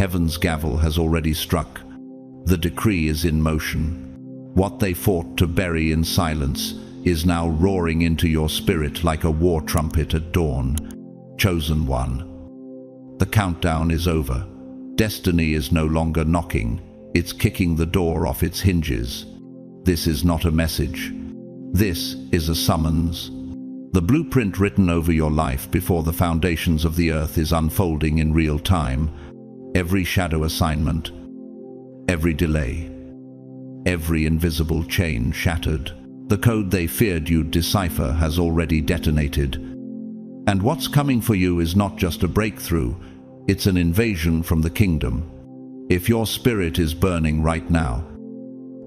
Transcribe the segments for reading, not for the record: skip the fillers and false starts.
Heaven's gavel has already struck. The decree is in motion. What they fought to bury in silence is now roaring into your spirit like a war trumpet at dawn. Chosen one. The countdown is over. Destiny is no longer knocking. It's kicking the door off its hinges. This is not a message. This is a summons. The blueprint written over your life before the foundations of the earth is unfolding in real time. Every shadow assignment, every delay, every invisible chain shattered. The code they feared you'd decipher has already detonated. And what's coming for you is not just a breakthrough, it's an invasion from the kingdom. If your spirit is burning right now,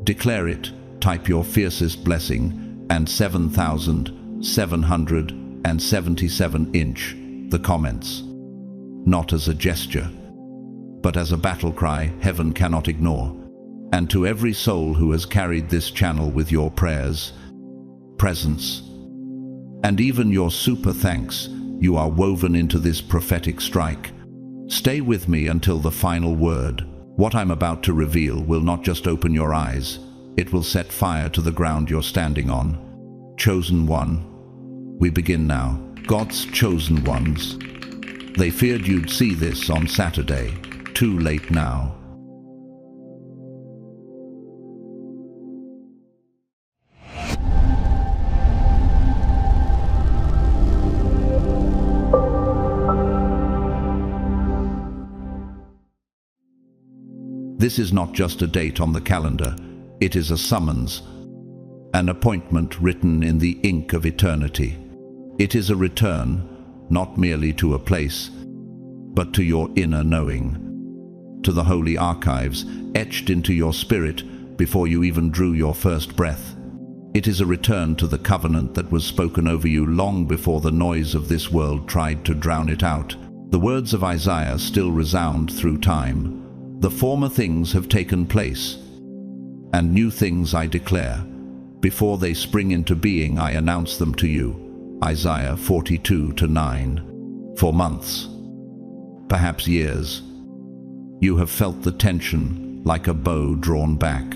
declare it, type your fiercest blessing, and 7,777 inch the comments. Not as a gesture, but as a battle cry heaven cannot ignore. And to every soul who has carried this channel with your prayers, presence, and even your super thanks, you are woven into this prophetic strike. Stay with me until the final word. What I'm about to reveal will not just open your eyes, it will set fire to the ground you're standing on. Chosen one. We begin now. God's chosen ones. They feared you'd see this on Saturday. Too late now. This is not just a date on the calendar, it is a summons, an appointment written in the ink of eternity. It is a return, not merely to a place, but to your inner knowing, to the holy archives etched into your spirit before you even drew your first breath. It is a return to the covenant that was spoken over you long before the noise of this world tried to drown it out. The words of Isaiah still resound through time. The former things have taken place, and new things I declare. Before they spring into being, I announce them to you. Isaiah 42:9. For months, perhaps years, you have felt the tension like a bow drawn back.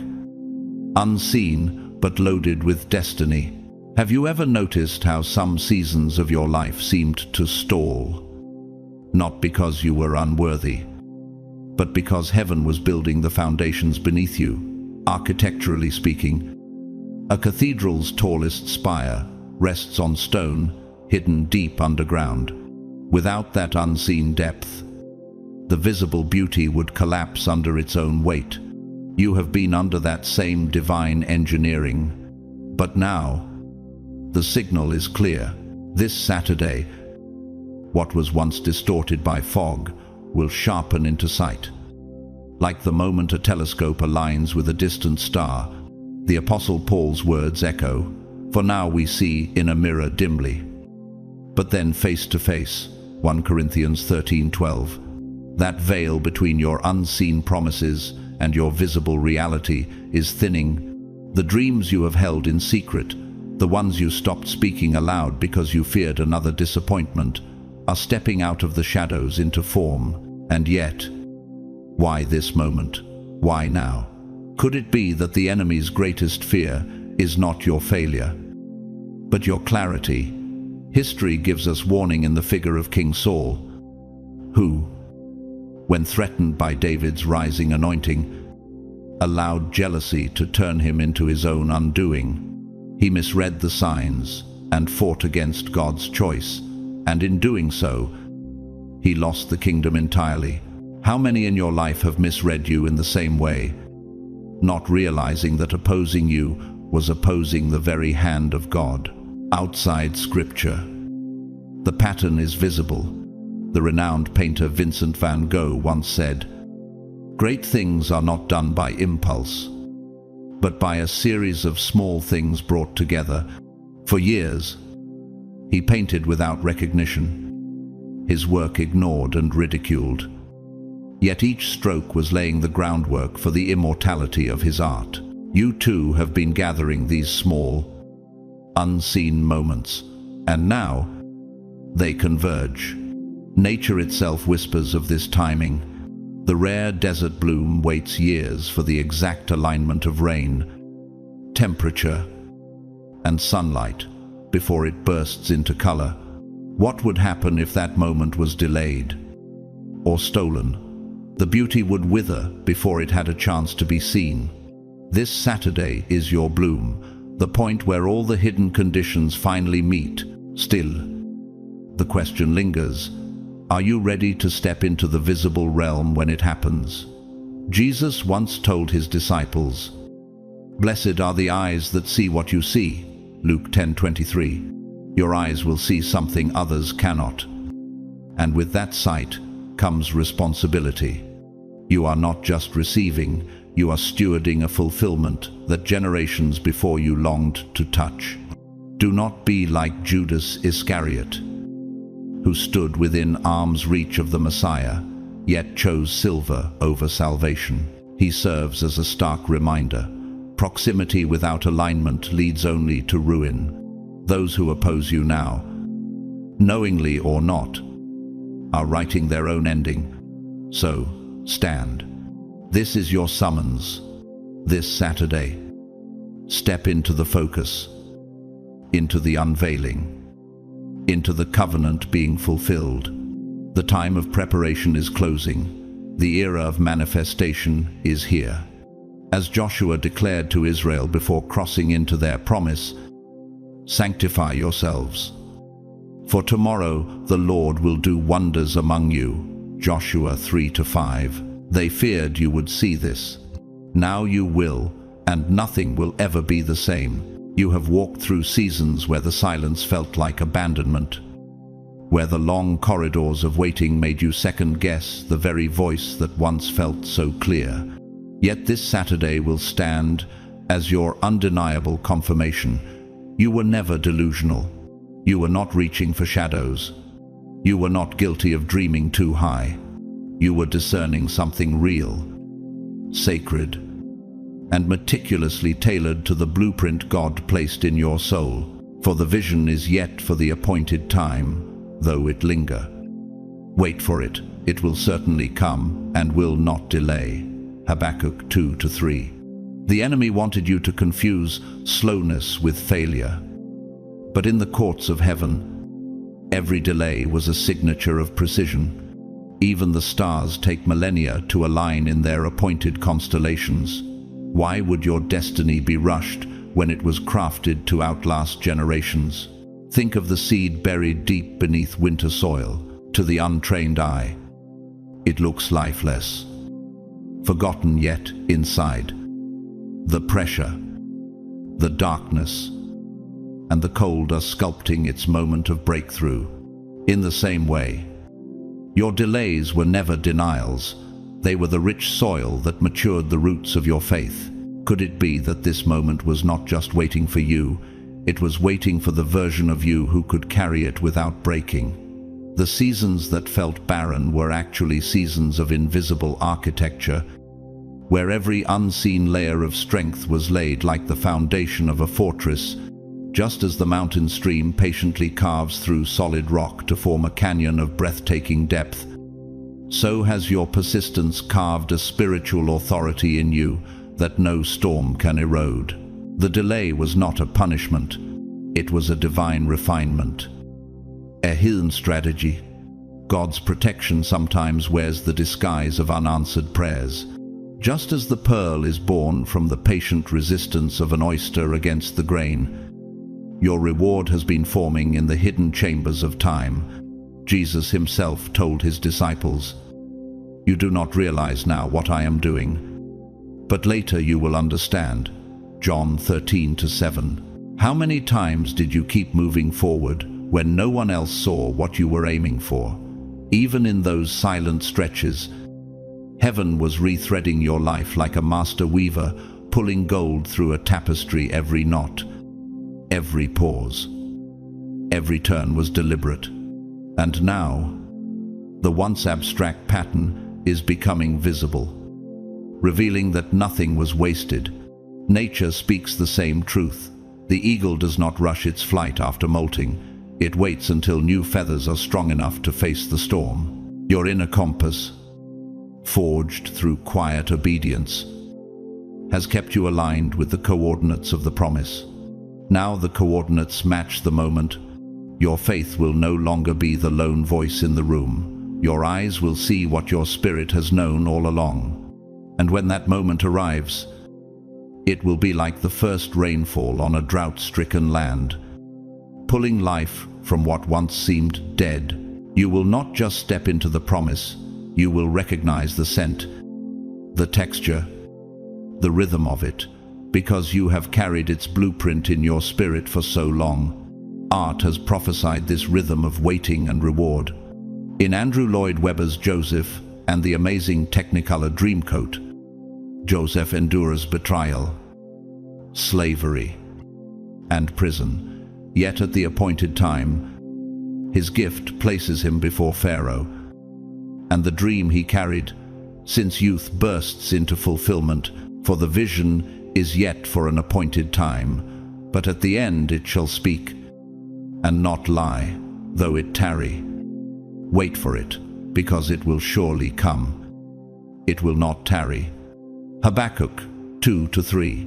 Unseen, but loaded with destiny. Have you ever noticed how some seasons of your life seemed to stall? Not because you were unworthy, but because heaven was building the foundations beneath you. Architecturally speaking, a cathedral's tallest spire rests on stone, hidden deep underground. Without that unseen depth, the visible beauty would collapse under its own weight. You have been under that same divine engineering. But now, the signal is clear. This Saturday, what was once distorted by fog will sharpen into sight. Like the moment a telescope aligns with a distant star, the Apostle Paul's words echo, "For now we see in a mirror dimly, but then face to face." 1 Corinthians 13:12. That veil between your unseen promises and your visible reality is thinning. The dreams you have held in secret, the ones you stopped speaking aloud because you feared another disappointment, are stepping out of the shadows into form. And yet, why this moment? Why now? Could it be that the enemy's greatest fear is not your failure, but your clarity? History gives us warning in the figure of King Saul, who, when threatened by David's rising anointing, allowed jealousy to turn him into his own undoing. He misread the signs and fought against God's choice, and in doing so, he lost the kingdom entirely. How many in your life have misread you in the same way, not realizing that opposing you was opposing the very hand of God? Outside Scripture, the pattern is visible. The renowned painter Vincent van Gogh once said, "Great things are not done by impulse, but by a series of small things brought together." For years, he painted without recognition, his work ignored and ridiculed. Yet each stroke was laying the groundwork for the immortality of his art. You too have been gathering these small, unseen moments, and now they converge. Nature itself whispers of this timing. The rare desert bloom waits years for the exact alignment of rain, temperature, and sunlight before it bursts into color. What would happen if that moment was delayed or stolen? The beauty would wither before it had a chance to be seen. This Saturday is your bloom, the point where all the hidden conditions finally meet. Still, the question lingers: are you ready to step into the visible realm when it happens? Jesus once told his disciples, "Blessed are the eyes that see what you see," Luke 10:23. Your eyes will see something others cannot. And with that sight comes responsibility. You are not just receiving, you are stewarding a fulfillment that generations before you longed to touch. Do not be like Judas Iscariot, who stood within arm's reach of the Messiah, yet chose silver over salvation. He serves as a stark reminder. Proximity without alignment leads only to ruin. Those who oppose you now, knowingly or not, are writing their own ending. So, stand. This is your summons. This Saturday, step into the focus, into the unveiling, into the covenant being fulfilled. The time of preparation is closing. The era of manifestation is here. As Joshua declared to Israel before crossing into their promise, "Sanctify yourselves, for tomorrow the Lord will do wonders among you." Joshua 3-5. They feared you would see this. Now you will, and nothing will ever be the same. You have walked through seasons where the silence felt like abandonment, where the long corridors of waiting made you second-guess the very voice that once felt so clear. Yet this Saturday will stand as your undeniable confirmation. You were never delusional. You were not reaching for shadows. You were not guilty of dreaming too high. You were discerning something real, sacred, and meticulously tailored to the blueprint God placed in your soul. For the vision is yet for the appointed time, though it linger. Wait for it. It will certainly come and will not delay. Habakkuk 2-3. The enemy wanted you to confuse slowness with failure. But in the courts of heaven, every delay was a signature of precision. Even the stars take millennia to align in their appointed constellations. Why would your destiny be rushed when it was crafted to outlast generations? Think of the seed buried deep beneath winter soil. To the untrained eye, it looks lifeless, forgotten yet inside. The pressure, the darkness, and the cold are sculpting its moment of breakthrough. In the same way, your delays were never denials. They were the rich soil that matured the roots of your faith. Could it be that this moment was not just waiting for you, it was waiting for the version of you who could carry it without breaking? The seasons that felt barren were actually seasons of invisible architecture, where every unseen layer of strength was laid like the foundation of a fortress. Just as the mountain stream patiently carves through solid rock to form a canyon of breathtaking depth, so has your persistence carved a spiritual authority in you that no storm can erode. The delay was not a punishment, it was a divine refinement. A hidden strategy. God's protection sometimes wears the disguise of unanswered prayers. Just as the pearl is born from the patient resistance of an oyster against the grain, your reward has been forming in the hidden chambers of time. Jesus himself told his disciples, "You do not realize now what I am doing, but later you will understand." John 13-7. How many times did you keep moving forward when no one else saw what you were aiming for? Even in those silent stretches, heaven was rethreading your life like a master weaver, pulling gold through a tapestry. Every knot, every pause, every turn was deliberate. And now, the once abstract pattern is becoming visible, revealing that nothing was wasted. Nature speaks the same truth. The eagle does not rush its flight after molting. It waits until new feathers are strong enough to face the storm. Your inner compass, forged through quiet obedience, has kept you aligned with the coordinates of the promise. Now the coordinates match the moment. Your faith will no longer be the lone voice in the room. Your eyes will see what your spirit has known all along. And when that moment arrives, it will be like the first rainfall on a drought-stricken land, pulling life from what once seemed dead. You will not just step into the promise, you will recognize the scent, the texture, the rhythm of it, because you have carried its blueprint in your spirit for so long. Art has prophesied this rhythm of waiting and reward. In Andrew Lloyd Webber's Joseph and the amazing Technicolor Dreamcoat, Joseph endures betrayal, slavery, and prison. Yet at the appointed time, his gift places him before Pharaoh, and the dream he carried since youth bursts into fulfillment, for the vision is yet for an appointed time, but at the end it shall speak, and not lie, though it tarry. Wait for it, because it will surely come. It will not tarry. Habakkuk 2-3.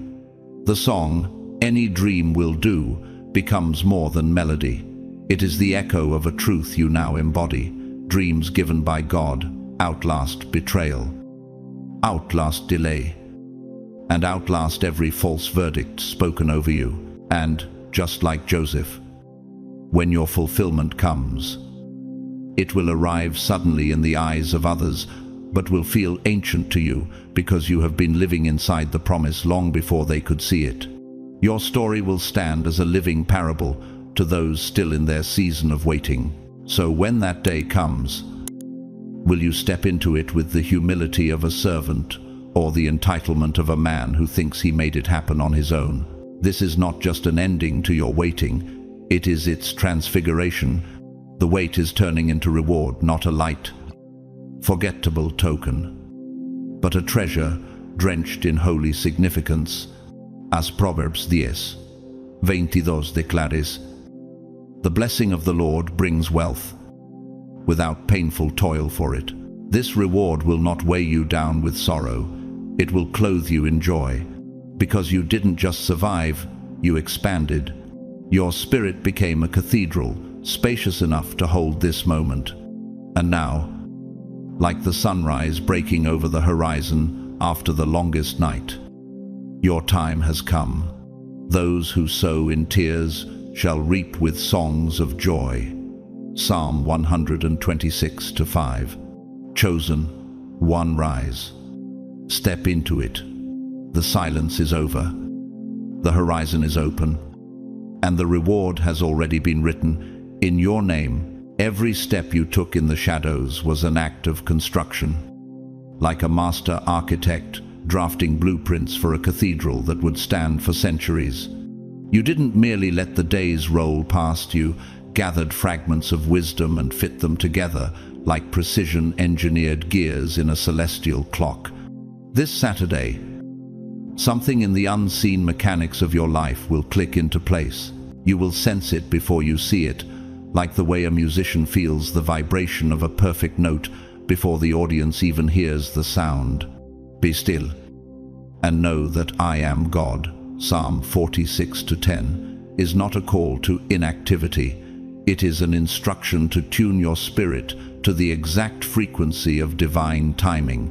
The song, "Any Dream Will Do," becomes more than melody. It is the echo of a truth you now embody. Dreams given by God outlast betrayal, outlast delay, and outlast every false verdict spoken over you. And, just like Joseph, when your fulfillment comes, it will arrive suddenly in the eyes of others, but will feel ancient to you because you have been living inside the promise long before they could see it. Your story will stand as a living parable to those still in their season of waiting. So when that day comes, will you step into it with the humility of a servant or the entitlement of a man who thinks he made it happen on his own? This is not just an ending to your waiting, it is its transfiguration. The wait is turning into reward, not a light, forgettable token, but a treasure drenched in holy significance. As Proverbs 10:22 declares, the blessing of the Lord brings wealth, without painful toil for it. This reward will not weigh you down with sorrow, it will clothe you in joy. Because you didn't just survive, you expanded. Your spirit became a cathedral, spacious enough to hold this moment. And now, like the sunrise breaking over the horizon after the longest night, your time has come. Those who sow in tears shall reap with songs of joy. Psalm 126:5. Chosen, one rise. Step into it. The silence is over. The horizon is open. And the reward has already been written in your name. Every step you took in the shadows was an act of construction. Like a master architect drafting blueprints for a cathedral that would stand for centuries. You didn't merely let the days roll past you, gathered fragments of wisdom and fit them together like precision-engineered gears in a celestial clock. This Saturday, something in the unseen mechanics of your life will click into place. You will sense it before you see it, like the way a musician feels the vibration of a perfect note before the audience even hears the sound. Be still and know that I am God. Psalm 46:10 is not a call to inactivity. It is an instruction to tune your spirit to the exact frequency of divine timing.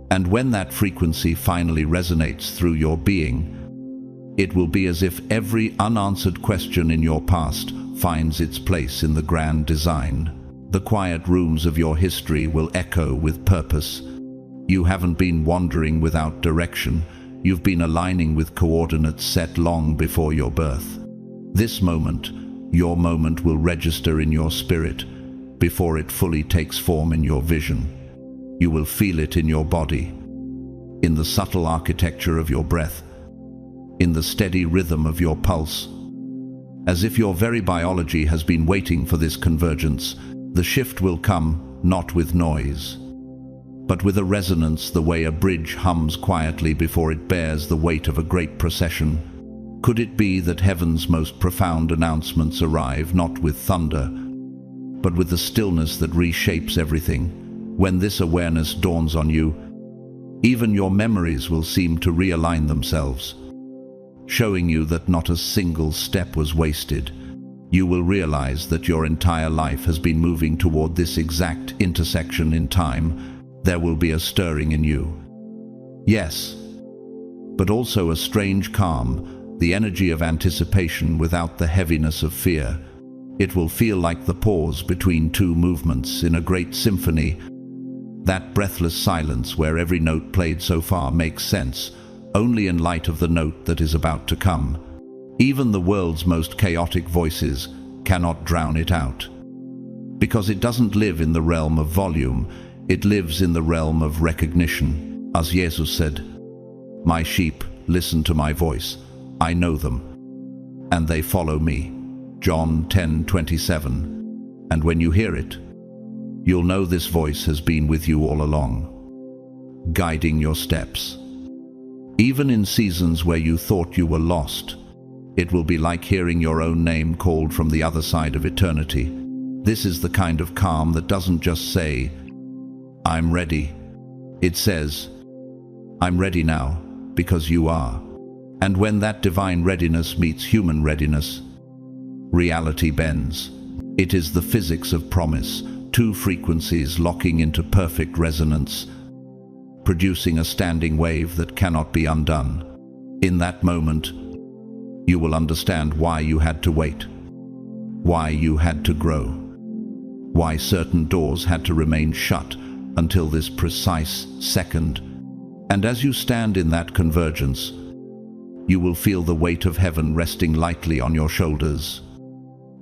And when that frequency finally resonates through your being, it will be as if every unanswered question in your past finds its place in the grand design. The quiet rooms of your history will echo with purpose. You haven't been wandering without direction. You've been aligning with coordinates set long before your birth. This moment, your moment, will register in your spirit before it fully takes form in your vision. You will feel it in your body, in the subtle architecture of your breath, in the steady rhythm of your pulse. As if your very biology has been waiting for this convergence, the shift will come not with noise, but with a resonance, the way a bridge hums quietly before it bears the weight of a great procession. Could it be that heaven's most profound announcements arrive not with thunder, but with the stillness that reshapes everything? When this awareness dawns on you, even your memories will seem to realign themselves, showing you that not a single step was wasted. You will realize that your entire life has been moving toward this exact intersection in time. There will be a stirring in you. Yes, but also a strange calm, the energy of anticipation without the heaviness of fear. It will feel like the pause between two movements in a great symphony, that breathless silence where every note played so far makes sense, only in light of the note that is about to come. Even the world's most chaotic voices cannot drown it out. Because it doesn't live in the realm of volume, it lives in the realm of recognition. As Jesus said, "My sheep listen to my voice. I know them, and they follow me." John 10:27. And when you hear it, you'll know this voice has been with you all along, guiding your steps. Even in seasons where you thought you were lost, it will be like hearing your own name called from the other side of eternity. This is the kind of calm that doesn't just say, "I'm ready." It says, "I'm ready now, because you are." And when that divine readiness meets human readiness, reality bends. It is the physics of promise, two frequencies locking into perfect resonance, producing a standing wave that cannot be undone. In that moment, you will understand why you had to wait, why you had to grow, why certain doors had to remain shut until this precise second. And as you stand in that convergence, you will feel the weight of heaven resting lightly on your shoulders,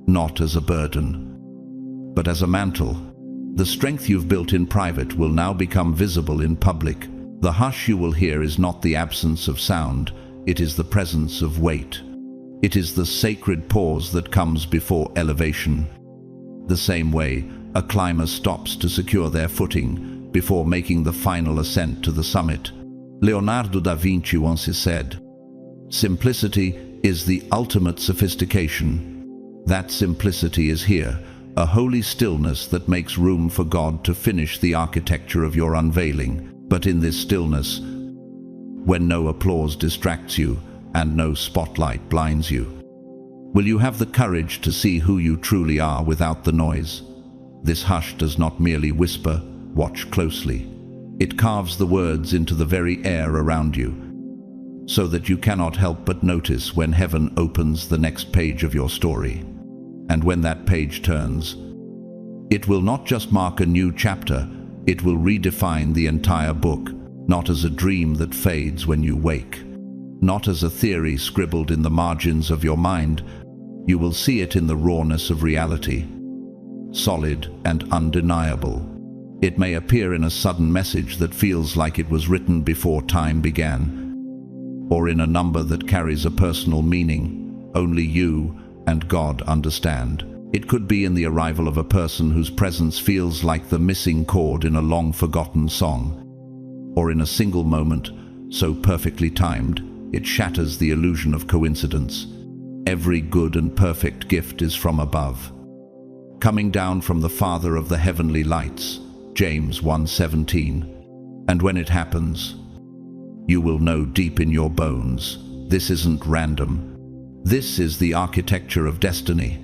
not as a burden, but as a mantle. The strength you've built in private will now become visible in public. The hush you will hear is not the absence of sound, it is the presence of weight. It is the sacred pause that comes before elevation. The same way a climber stops to secure their footing before making the final ascent to the summit. Leonardo da Vinci once said, "Simplicity is the ultimate sophistication." That simplicity is here, a holy stillness that makes room for God to finish the architecture of your unveiling. But in this stillness, when no applause distracts you and no spotlight blinds you, will you have the courage to see who you truly are without the noise? This hush does not merely whisper, "Watch closely." It carves the words into the very air around you, so that you cannot help but notice when heaven opens the next page of your story. And when that page turns, it will not just mark a new chapter, it will redefine the entire book, not as a dream that fades when you wake, not as a theory scribbled in the margins of your mind. You will see it in the rawness of reality, solid and undeniable. It may appear in a sudden message that feels like it was written before time began, or in a number that carries a personal meaning only you and God understand. It could be in the arrival of a person whose presence feels like the missing chord in a long-forgotten song, or in a single moment so perfectly timed it shatters the illusion of coincidence. Every good and perfect gift is from above, coming down from the Father of the heavenly lights, James 1:17. And when it happens, you will know deep in your bones, this isn't random. This is the architecture of destiny,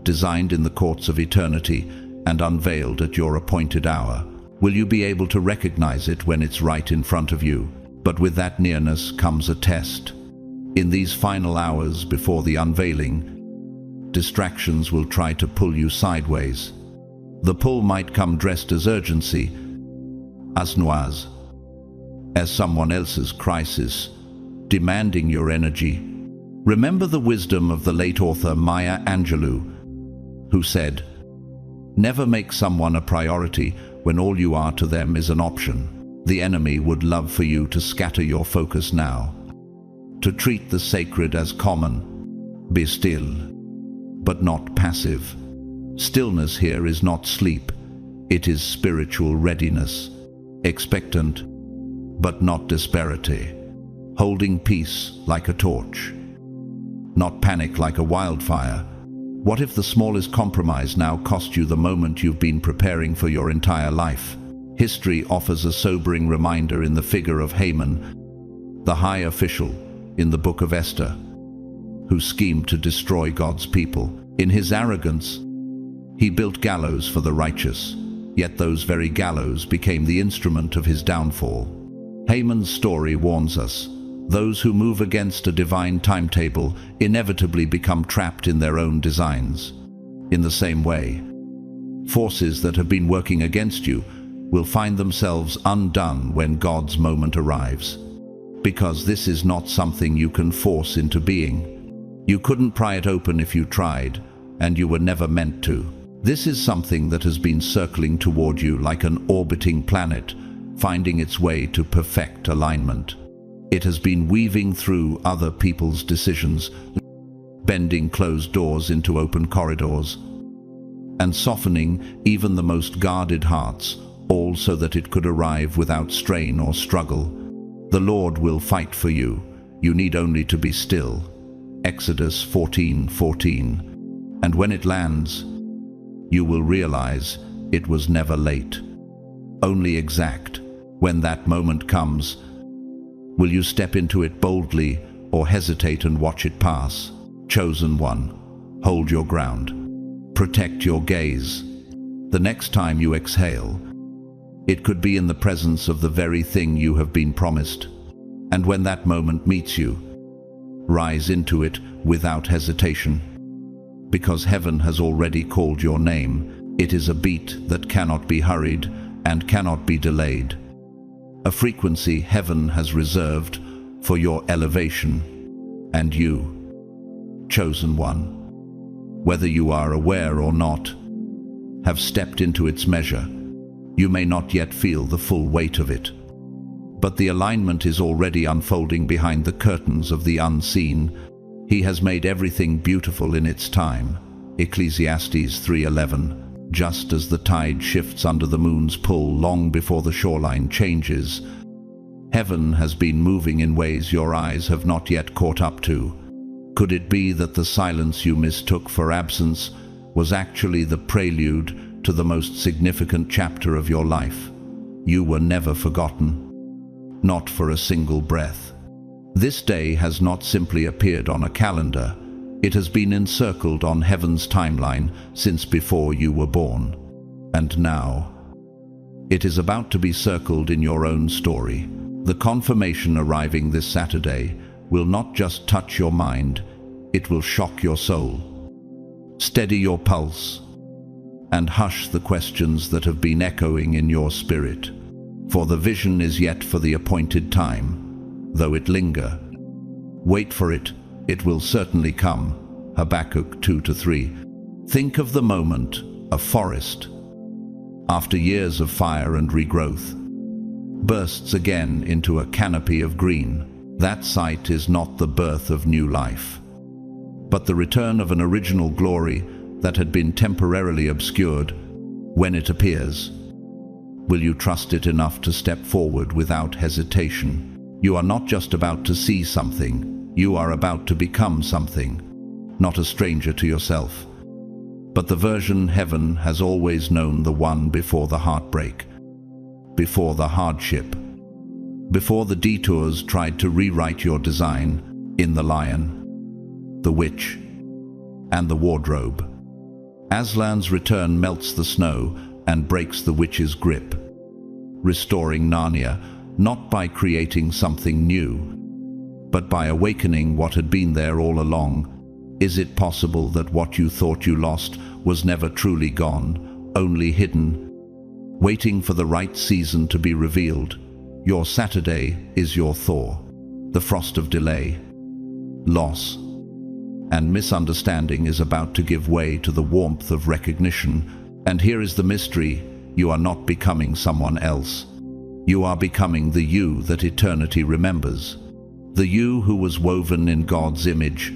designed in the courts of eternity and unveiled at your appointed hour. Will you be able to recognize it when it's right in front of you? But with that nearness comes a test. In these final hours before the unveiling, distractions will try to pull you sideways. The pull might come dressed as urgency, as noise, as someone else's crisis, demanding your energy. Remember the wisdom of the late author Maya Angelou, who said, "Never make someone a priority when all you are to them is an option." The enemy would love for you to scatter your focus now, to treat the sacred as common. Be still, but not passive. Stillness here is not sleep, it is spiritual readiness, expectant, but not disparity, holding peace like a torch. Not panic like a wildfire, What if the smallest compromise now cost you the moment you've been preparing for your entire life? History offers a sobering reminder in the figure of Haman, the high official in the book of Esther, who schemed to destroy God's people. In his arrogance, he built gallows for the righteous, yet those very gallows became the instrument of his downfall. Haman's story warns us: those who move against a divine timetable inevitably become trapped in their own designs. In the same way, forces that have been working against you will find themselves undone when God's moment arrives. Because this is not something you can force into being. You couldn't pry it open if you tried, and you were never meant to. This is something that has been circling toward you like an orbiting planet, finding its way to perfect alignment. It has been weaving through other people's decisions, bending closed doors into open corridors, and softening even the most guarded hearts, all so that it could arrive without strain or struggle. The Lord will fight for you. You need only to be still. Exodus 14:14. And when it lands, you will realize it was never late, only exact. When that moment comes, will you step into it boldly or hesitate and watch it pass? Chosen one, hold your ground. Protect your gaze. The next time you exhale, it could be in the presence of the very thing you have been promised. And when that moment meets you, rise into it without hesitation. Because heaven has already called your name. It is a beat that cannot be hurried and cannot be delayed. A frequency heaven has reserved for your elevation. And you, chosen one, whether you are aware or not, have stepped into its measure. You may not yet feel the full weight of it, but the alignment is already unfolding behind the curtains of the unseen. He has made everything beautiful in its time. Ecclesiastes 3:11. Just as the tide shifts under the moon's pull long before the shoreline changes, heaven has been moving in ways your eyes have not yet caught up to. Could it be that the silence you mistook for absence was actually the prelude to the most significant chapter of your life? You were never forgotten, not for a single breath. This day has not simply appeared on a calendar. It has been encircled on heaven's timeline since before you were born. And now, it is about to be circled in your own story. The confirmation arriving this Saturday will not just touch your mind, it will shock your soul. Steady your pulse and hush the questions that have been echoing in your spirit. For the vision is yet for the appointed time, though it linger. Wait for it. It will certainly come. Habakkuk 2-3. Think of the moment, a forest, after years of fire and regrowth, bursts again into a canopy of green. That sight is not the birth of new life, but the return of an original glory that had been temporarily obscured. When it appears, will you trust it enough to step forward without hesitation? You are not just about to see something, you are about to become something, not a stranger to yourself, but the version heaven has always known, the one before the heartbreak, before the hardship, before the detours tried to rewrite your design. In The Lion, the Witch, and the Wardrobe, Aslan's return melts the snow and breaks the witch's grip, restoring Narnia, not by creating something new, but by awakening what had been there all along. Is it possible that what you thought you lost was never truly gone, only hidden, waiting for the right season to be revealed? Your Saturday is your thaw, the frost of delay, loss, and misunderstanding is about to give way to the warmth of recognition. And here is the mystery: you are not becoming someone else. You are becoming the you that eternity remembers, the you who was woven in God's image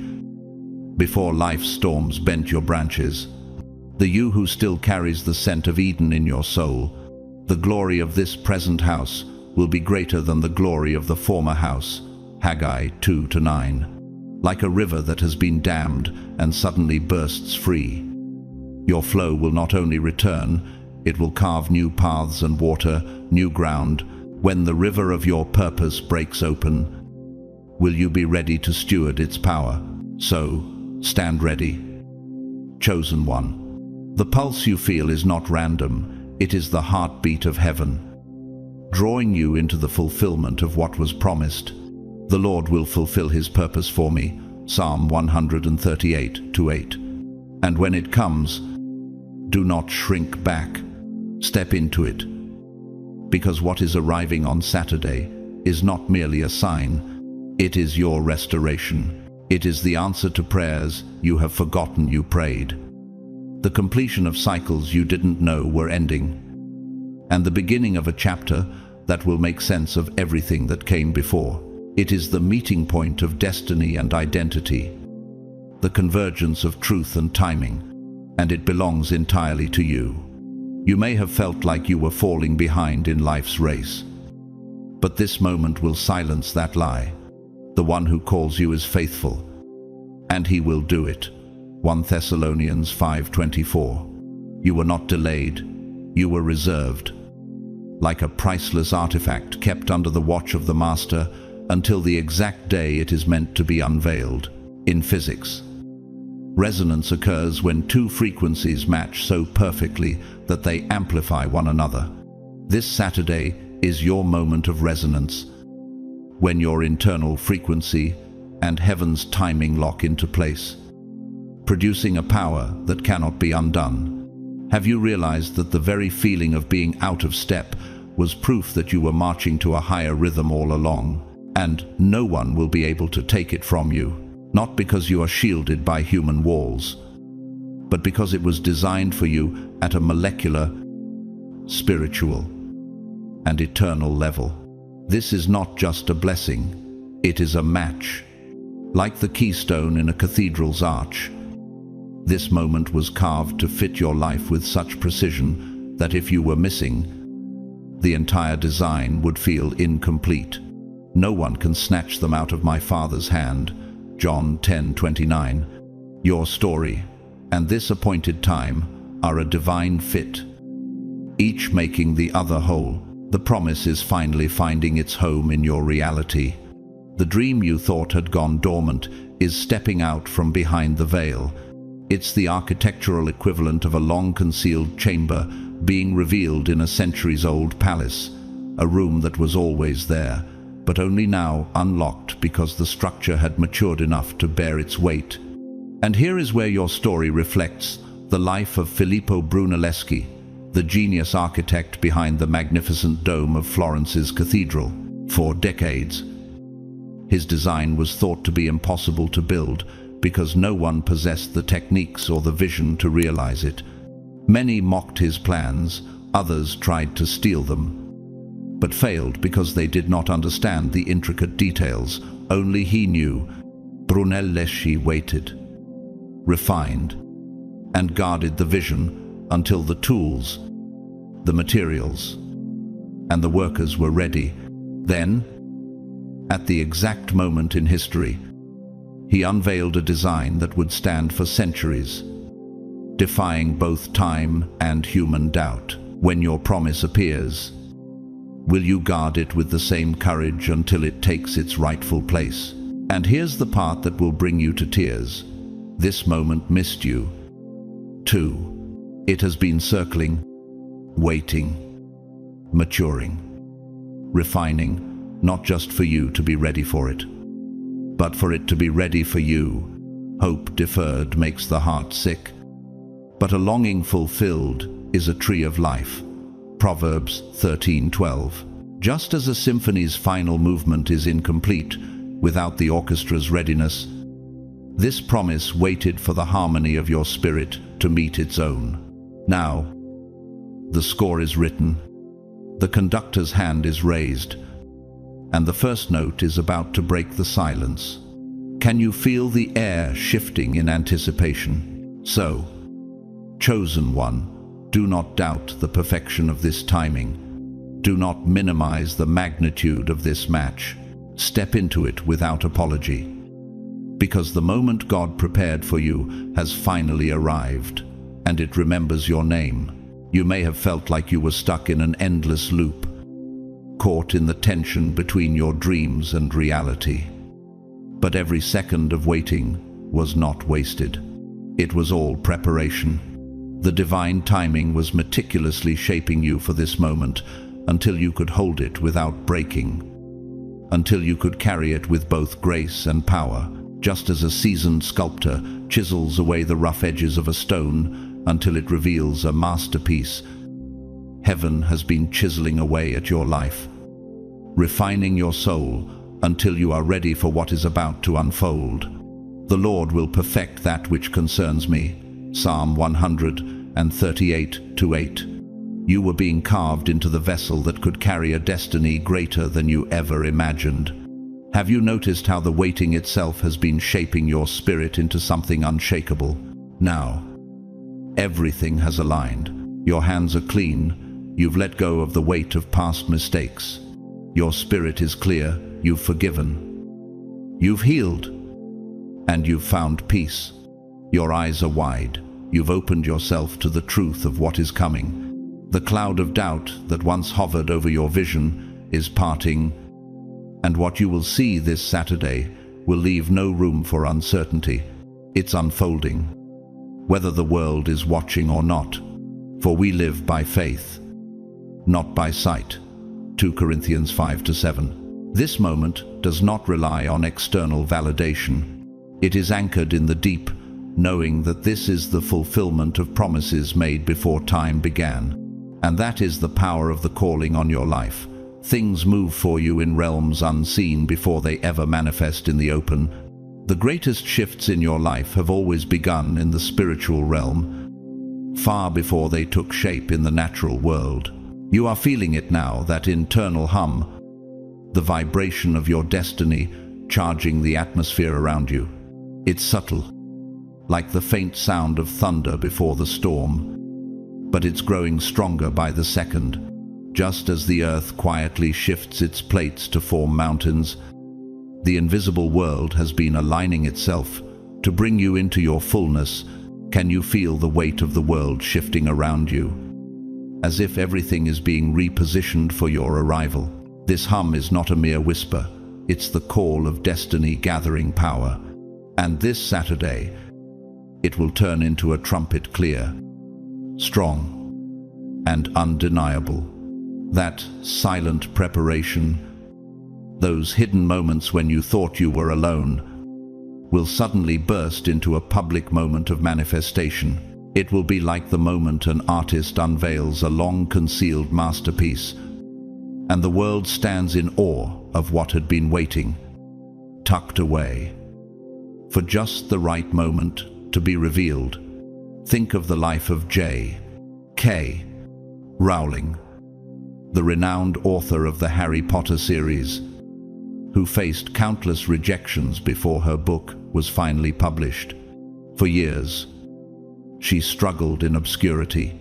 before life's storms bent your branches, the you who still carries the scent of Eden in your soul. The glory of this present house will be greater than the glory of the former house. Haggai 2-9. like a river that has been dammed and suddenly bursts free. Your flow will not only return, it will carve new paths and water new ground. When the river of your purpose breaks open, will you be ready to steward its power? So, stand ready. Chosen one. The pulse you feel is not random, it is the heartbeat of heaven, drawing you into the fulfillment of what was promised. The Lord will fulfill his purpose for me, Psalm 138:8. And when it comes, do not shrink back. Step into it. Because what is arriving on Saturday is not merely a sign, it is your restoration. It is the answer to prayers you have forgotten you prayed. The completion of cycles you didn't know were ending, and the beginning of a chapter that will make sense of everything that came before. It is the meeting point of destiny and identity, the convergence of truth and timing, and it belongs entirely to you. You may have felt like you were falling behind in life's race, but this moment will silence that lie. The one who calls you is faithful, and he will do it. 1 Thessalonians 5:24. You were not delayed, you were reserved, like a priceless artifact kept under the watch of the Master until the exact day it is meant to be unveiled. In physics, resonance occurs when two frequencies match so perfectly that they amplify one another. This Saturday is your moment of resonance, when your internal frequency and heaven's timing lock into place, producing a power that cannot be undone. Have you realized that the very feeling of being out of step was proof that you were marching to a higher rhythm all along? And no one will be able to take it from you, not because you are shielded by human walls, but because it was designed for you at a molecular, spiritual, and eternal level. This is not just a blessing, it is a match. Like the keystone in a cathedral's arch, this moment was carved to fit your life with such precision that if you were missing, the entire design would feel incomplete. No one can snatch them out of my Father's hand. John 10:29. Your story and this appointed time are a divine fit, each making the other whole. The promise is finally finding its home in your reality. The dream you thought had gone dormant is stepping out from behind the veil. It's the architectural equivalent of a long-concealed chamber being revealed in a centuries-old palace, a room that was always there, but only now unlocked because the structure had matured enough to bear its weight. And here is where your story reflects the life of Filippo Brunelleschi, the genius architect behind the magnificent dome of Florence's cathedral. For decades, his design was thought to be impossible to build because no one possessed the techniques or the vision to realize it. Many mocked his plans, others tried to steal them, but failed because they did not understand the intricate details. Only he knew. Brunelleschi waited, refined, and guarded the vision until the tools, the materials, and the workers were ready. Then, at the exact moment in history, he unveiled a design that would stand for centuries, defying both time and human doubt. When your promise appears, will you guard it with the same courage until it takes its rightful place? And here's the part that will bring you to tears. This moment missed you, too. It has been circling, waiting, maturing, refining, not just for you to be ready for it, but for it to be ready for you. Hope deferred makes the heart sick, but a longing fulfilled is a tree of life. Proverbs 13:12. Just as a symphony's final movement is incomplete without the orchestra's readiness, this promise waited for the harmony of your spirit to meet its own. Now, the score is written, the conductor's hand is raised, and the first note is about to break the silence. Can you feel the air shifting in anticipation? So, chosen one, do not doubt the perfection of this timing. Do not minimize the magnitude of this match. Step into it without apology. Because the moment God prepared for you has finally arrived, and it remembers your name. You may have felt like you were stuck in an endless loop, caught in the tension between your dreams and reality. But every second of waiting was not wasted. It was all preparation. The divine timing was meticulously shaping you for this moment until you could hold it without breaking, until you could carry it with both grace and power, just as a seasoned sculptor chisels away the rough edges of a stone until it reveals a masterpiece. Heaven has been chiseling away at your life, refining your soul until you are ready for what is about to unfold. The Lord will perfect that which concerns me. Psalm 138:8. You were being carved into the vessel that could carry a destiny greater than you ever imagined. Have you noticed how the waiting itself has been shaping your spirit into something unshakable? Now, everything has aligned. Your hands are clean. You've let go of the weight of past mistakes. Your spirit is clear. You've forgiven. You've healed. And you've found peace. Your eyes are wide. You've opened yourself to the truth of what is coming. The cloud of doubt that once hovered over your vision is parting, and what you will see this Saturday will leave no room for uncertainty. It's unfolding, whether the world is watching or not. For we live by faith, not by sight. 2 Corinthians 5-7. This moment does not rely on external validation. It is anchored in the deep, knowing that this is the fulfillment of promises made before time began. And that is the power of the calling on your life. Things move for you in realms unseen before they ever manifest in the open. The greatest shifts in your life have always begun in the spiritual realm, far before they took shape in the natural world. You are feeling it now, that internal hum, the vibration of your destiny charging the atmosphere around you. It's subtle, like the faint sound of thunder before the storm, but it's growing stronger by the second. Just as the earth quietly shifts its plates to form mountains, the invisible world has been aligning itself to bring you into your fullness. Can you feel the weight of the world shifting around you, as if everything is being repositioned for your arrival? This hum is not a mere whisper. It's the call of destiny gathering power. And this Saturday, it will turn into a trumpet clear, strong, and undeniable. That silent preparation, those hidden moments when you thought you were alone, will suddenly burst into a public moment of manifestation. It will be like the moment an artist unveils a long-concealed masterpiece, and the world stands in awe of what had been waiting, tucked away, for just the right moment to be revealed. Think of the life of J.K. Rowling, the renowned author of the Harry Potter series, who faced countless rejections before her book was finally published. For years, she struggled in obscurity,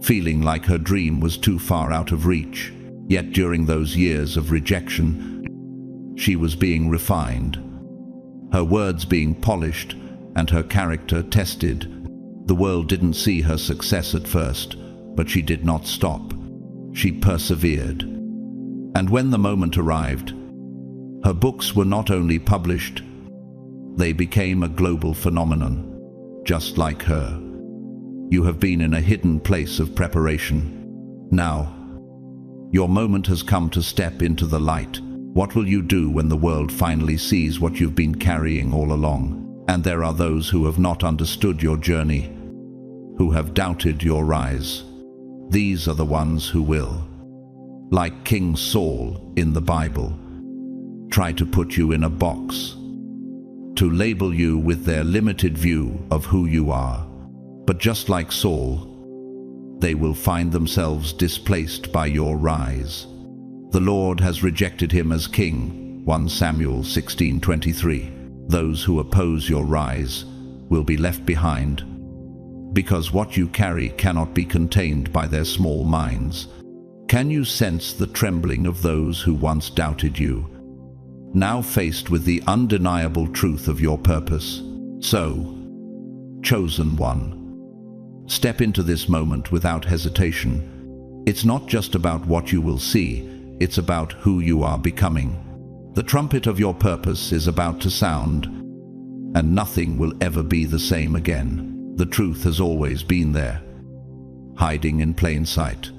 feeling like her dream was too far out of reach. Yet during those years of rejection, she was being refined, her words being polished and her character tested. The world didn't see her success at first, but she did not stop. She persevered. And when the moment arrived, her books were not only published, they became a global phenomenon. Just like her, you have been in a hidden place of preparation. Now, your moment has come to step into the light. What will you do when the world finally sees what you've been carrying all along? And there are those who have not understood your journey, who have doubted your rise. These are the ones who will, like King Saul in the Bible, try to put you in a box, to label you with their limited view of who you are. But just like Saul, they will find themselves displaced by your rise. The Lord has rejected him as king, 1 Samuel 16:23. Those who oppose your rise will be left behind, because what you carry cannot be contained by their small minds. Can you sense the trembling of those who once doubted you? now faced with the undeniable truth of your purpose. So, chosen one, step into this moment without hesitation. It's not just about what you will see, it's about who you are becoming. The trumpet of your purpose is about to sound, and nothing will ever be the same again. The truth has always been there, hiding in plain sight.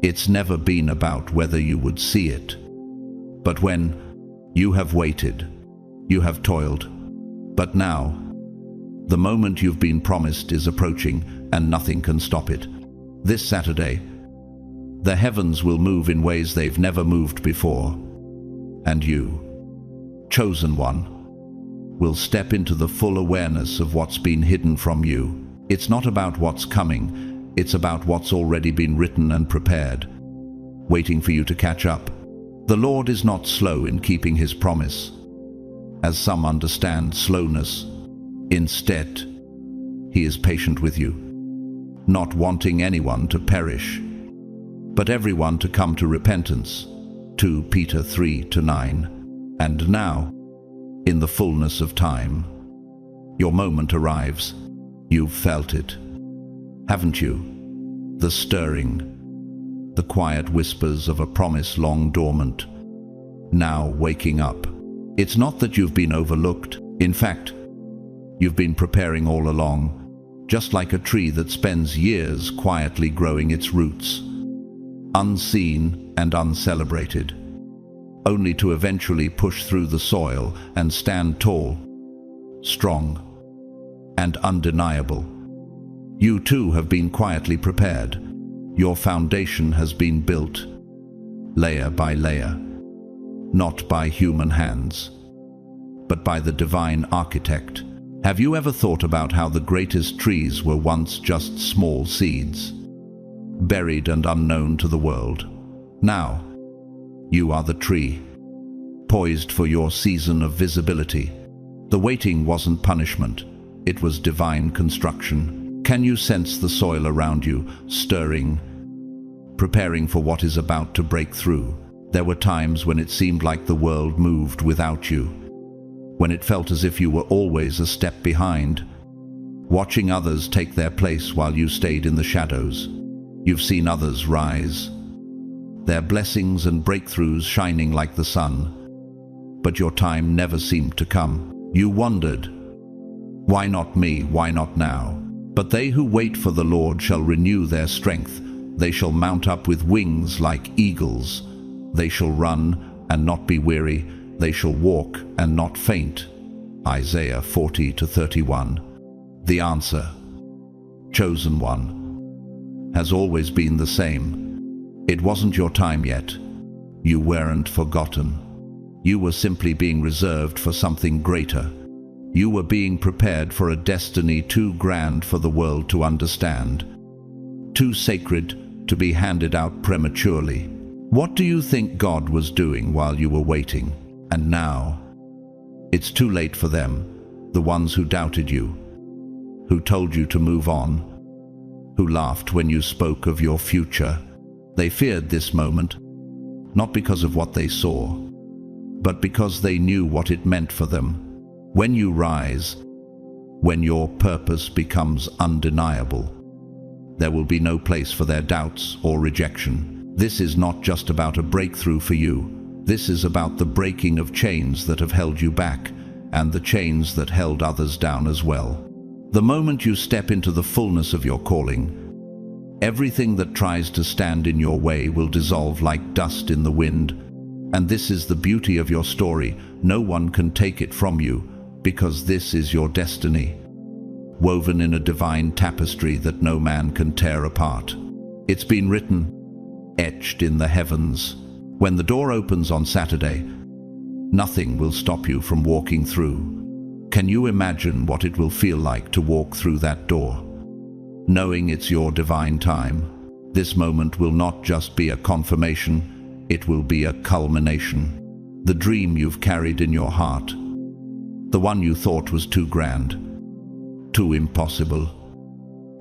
It's never been about whether you would see it, but when you have waited, you have toiled. But now, the moment you've been promised is approaching, and nothing can stop it. This Saturday, the heavens will move in ways they've never moved before, and you, chosen one, will step into the full awareness of what's been hidden from you. It's not about what's coming, it's about what's already been written and prepared, waiting for you to catch up. The Lord is not slow in keeping his promise, as some understand slowness. Instead, he is patient with you, not wanting anyone to perish, but everyone to come to repentance. 2 Peter 3-9. And now, in the fullness of time, your moment arrives. You've felt it, haven't you? The stirring, the quiet whispers of a promise long dormant, now waking up. It's not that you've been overlooked. In fact, you've been preparing all along, just like a tree that spends years quietly growing its roots, unseen and uncelebrated, only to eventually push through the soil and stand tall, strong, and undeniable. You too have been quietly prepared. Your foundation has been built, layer by layer, not by human hands, but by the divine architect. Have you ever thought about how the greatest trees were once just small seeds, buried and unknown to the world? Now, you are the tree, poised for your season of visibility. The waiting wasn't punishment, it was divine construction. Can you sense the soil around you, stirring, preparing for what is about to break through? There were times when it seemed like the world moved without you, when it felt as if you were always a step behind, watching others take their place while you stayed in the shadows. You've seen others rise, their blessings and breakthroughs shining like the sun, but your time never seemed to come. You wondered, why not me, why not now? But they who wait for the Lord shall renew their strength. They shall mount up with wings like eagles. They shall run and not be weary. They shall walk and not faint. Isaiah 40-31. The answer, chosen one, has always been the same. It wasn't your time yet. You weren't forgotten. You were simply being reserved for something greater. You were being prepared for a destiny too grand for the world to understand, too sacred to be handed out prematurely. What do you think God was doing while you were waiting? And now, it's too late for them, the ones who doubted you, who told you to move on, who laughed when you spoke of your future. They feared this moment, not because of what they saw, but because they knew what it meant for them. When you rise, when your purpose becomes undeniable, there will be no place for their doubts or rejection. This is not just about a breakthrough for you. This is about the breaking of chains that have held you back, and the chains that held others down as well. The moment you step into the fullness of your calling, everything that tries to stand in your way will dissolve like dust in the wind. And this is the beauty of your story. No one can take it from you, because this is your destiny, woven in a divine tapestry that no man can tear apart. It's been written, etched in the heavens. When the door opens on Saturday, nothing will stop you from walking through. Can you imagine what it will feel like to walk through that door, knowing it's your divine time? This moment will not just be a confirmation, it will be a culmination. The dream you've carried in your heart, the one you thought was too grand, too impossible,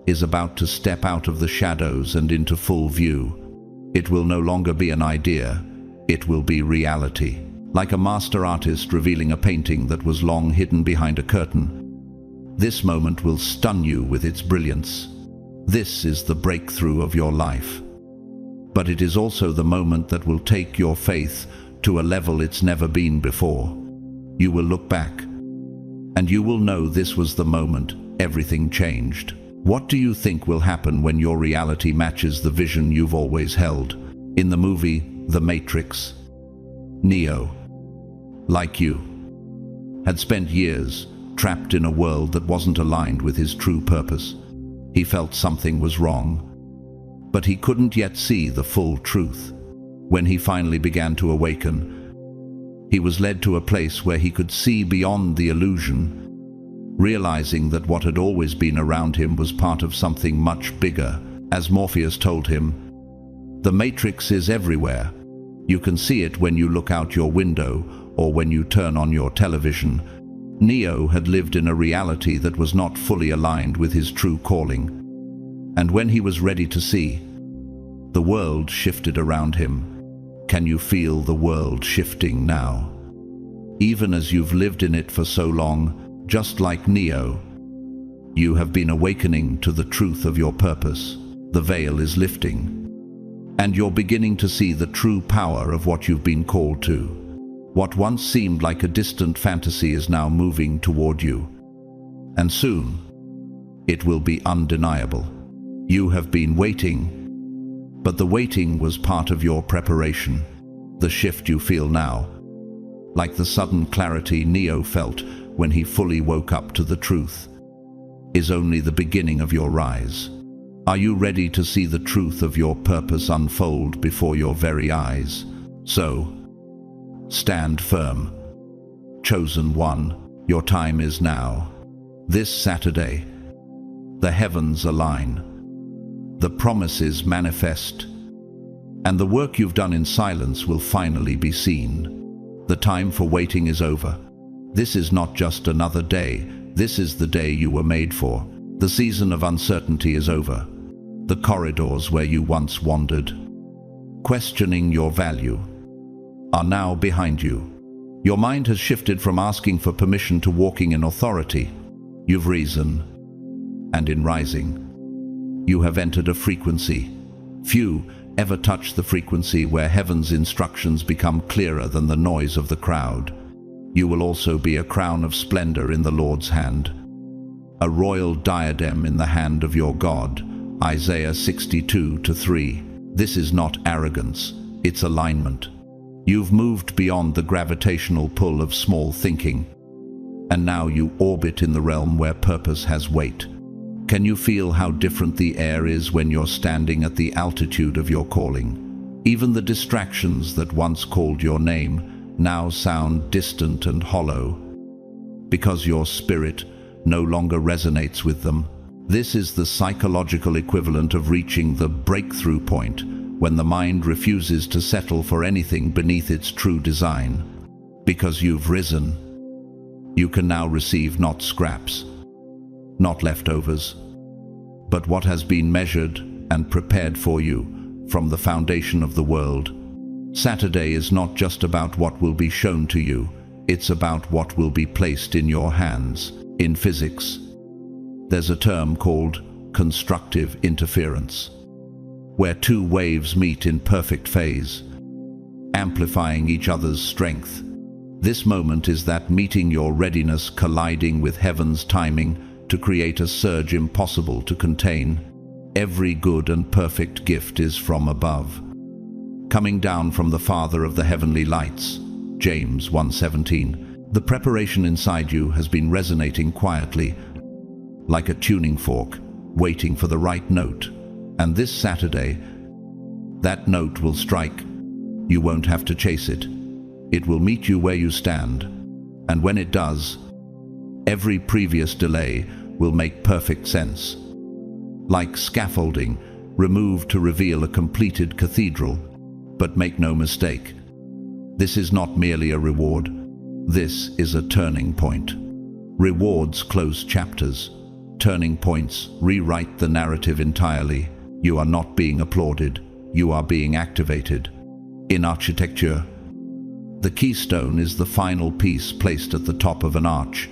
is about to step out of the shadows and into full view. It will no longer be an idea, it will be reality. like a master artist revealing a painting that was long hidden behind a curtain. This moment will stun you with its brilliance. This is the breakthrough of your life. But it is also the moment that will take your faith to a level it's never been before. You will look back, and you will know this was the moment everything changed. What do you think will happen when your reality matches the vision you've always held? In the movie The Matrix, Neo, like you, had spent years trapped in a world that wasn't aligned with his true purpose. He felt something was wrong, but he couldn't yet see the full truth. When he finally began to awaken, he was led to a place where he could see beyond the illusion, realizing that what had always been around him was part of something much bigger. As Morpheus told him, "The Matrix is everywhere. You can see it when you look out your window or when you turn on your television." Neo had lived in a reality that was not fully aligned with his true calling. And when he was ready to see, the world shifted around him. Can you feel the world shifting now? Even as you've lived in it for so long, just like Neo, you have been awakening to the truth of your purpose. The veil is lifting, and you're beginning to see the true power of what you've been called to. What once seemed like a distant fantasy is now moving toward you, and soon it will be undeniable. You have been waiting, but the waiting was part of your preparation. The shift you feel now, like the sudden clarity Neo felt when he fully woke up to the truth, is only the beginning of your rise. Are you ready to see the truth of your purpose unfold before your very eyes? So, stand firm. Chosen one, your time is now. This Saturday, the heavens align, the promises manifest, and the work you've done in silence will finally be seen. The time for waiting is over. This is not just another day. This is the day you were made for. The season of uncertainty is over. The corridors where you once wandered, questioning your value, are now behind you. Your mind has shifted from asking for permission to walking in authority. You've risen, and in rising, you have entered a frequency. Few ever touch the frequency where heaven's instructions become clearer than the noise of the crowd. You will also be a crown of splendor in the Lord's hand, a royal diadem in the hand of your God. Isaiah 62:3. This is not arrogance, it's alignment. You've moved beyond the gravitational pull of small thinking, and now you orbit in the realm where purpose has weight. Can you feel how different the air is when you're standing at the altitude of your calling? Even the distractions that once called your name now sound distant and hollow, because your spirit no longer resonates with them. This is the psychological equivalent of reaching the breakthrough point, when the mind refuses to settle for anything beneath its true design. Because you've risen, you can now receive not scraps, not leftovers, but what has been measured and prepared for you from the foundation of the world. Saturday is not just about what will be shown to you, it's about what will be placed in your hands. In physics, there's a term called constructive interference, where two waves meet in perfect phase, amplifying each other's strength. This moment is that meeting, your readiness colliding with heaven's timing to create a surge impossible to contain. Every good and perfect gift is from above, coming down from the Father of the heavenly lights. James 1:17. The preparation inside you has been resonating quietly, like a tuning fork, waiting for the right note. And this Saturday, that note will strike. You won't have to chase it. It will meet you where you stand. And when it does, every previous delay will make perfect sense. Like scaffolding, removed to reveal a completed cathedral. But make no mistake, this is not merely a reward. This is a turning point. Rewards close chapters. Turning points rewrite the narrative entirely. You are not being applauded, you are being activated. In architecture, The keystone is the final piece placed at the top of an arch,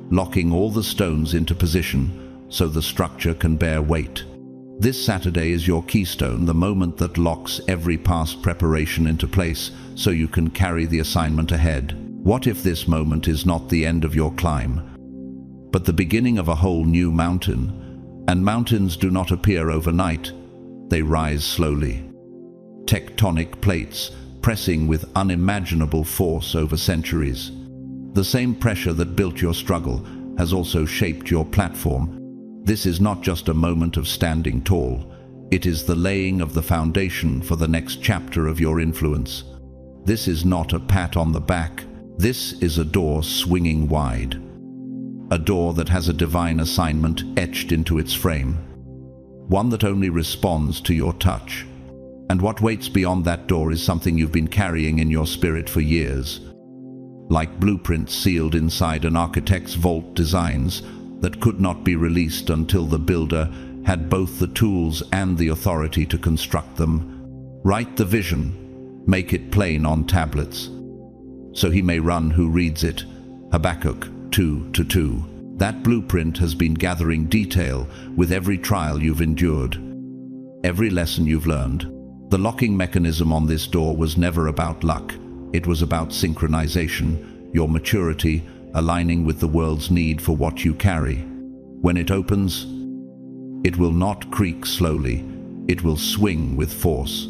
locking all the stones into position so the structure can bear weight. This Saturday is your keystone, the moment that locks every past preparation into place so you can carry the assignment ahead. What if this moment is not the end of your climb, but the beginning of a whole new mountain? And mountains do not appear overnight. They rise slowly. Tectonic plates pressing with unimaginable force over centuries. The same pressure that built your struggle has also shaped your platform. This is not just a moment of standing tall. It is the laying of the foundation for the next chapter of your influence. This is not a pat on the back. This is a door swinging wide. A door that has a divine assignment etched into its frame. One that only responds to your touch. And what waits beyond that door is something you've been carrying in your spirit for years. Like blueprints sealed inside an architect's vault, designs that could not be released until the builder had both the tools and the authority to construct them. Write the vision, make it plain on tablets, so he may run who reads it. Habakkuk 2:2. That blueprint has been gathering detail with every trial you've endured, every lesson you've learned. The locking mechanism on this door was never about luck. It was about synchronization, your maturity aligning with the world's need for what you carry. When it opens, it will not creak slowly. It will swing with force,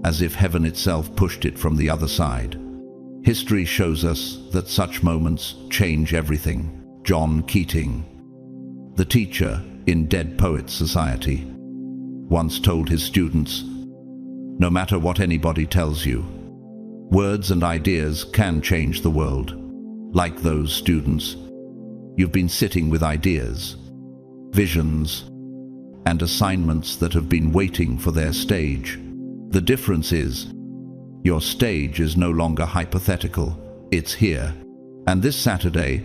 as if heaven itself pushed it from the other side. History shows us that such moments change everything. John Keating, the teacher in Dead Poets Society, once told his students, "No matter what anybody tells you, words and ideas can change the world." Like those students, you've been sitting with ideas, visions, and assignments that have been waiting for their stage. The difference is, your stage is no longer hypothetical, it's here. And this Saturday,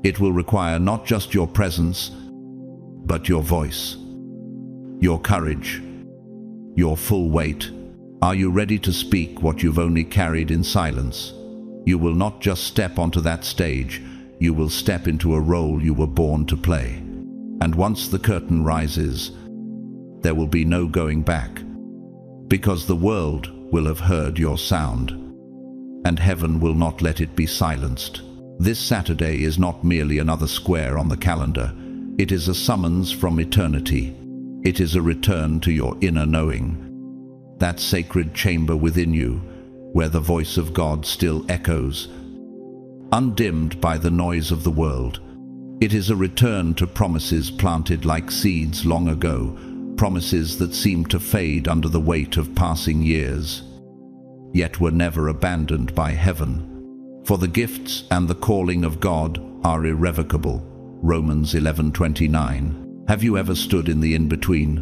it will require not just your presence, but your voice, your courage, your full weight. Are you ready to speak what you've only carried in silence? You will not just step onto that stage, you will step into a role you were born to play. And once the curtain rises, there will be no going back, because the world will have heard your sound, and heaven will not let it be silenced. This Saturday is not merely another square on the calendar. It is a summons from eternity. It is a return to your inner knowing, that sacred chamber within you, where the voice of God still echoes, undimmed by the noise of the world. It is a return to promises planted like seeds long ago, promises that seemed to fade under the weight of passing years, yet were never abandoned by heaven. For the gifts and the calling of God are irrevocable. Romans 11:29. Have you ever stood in the in-between,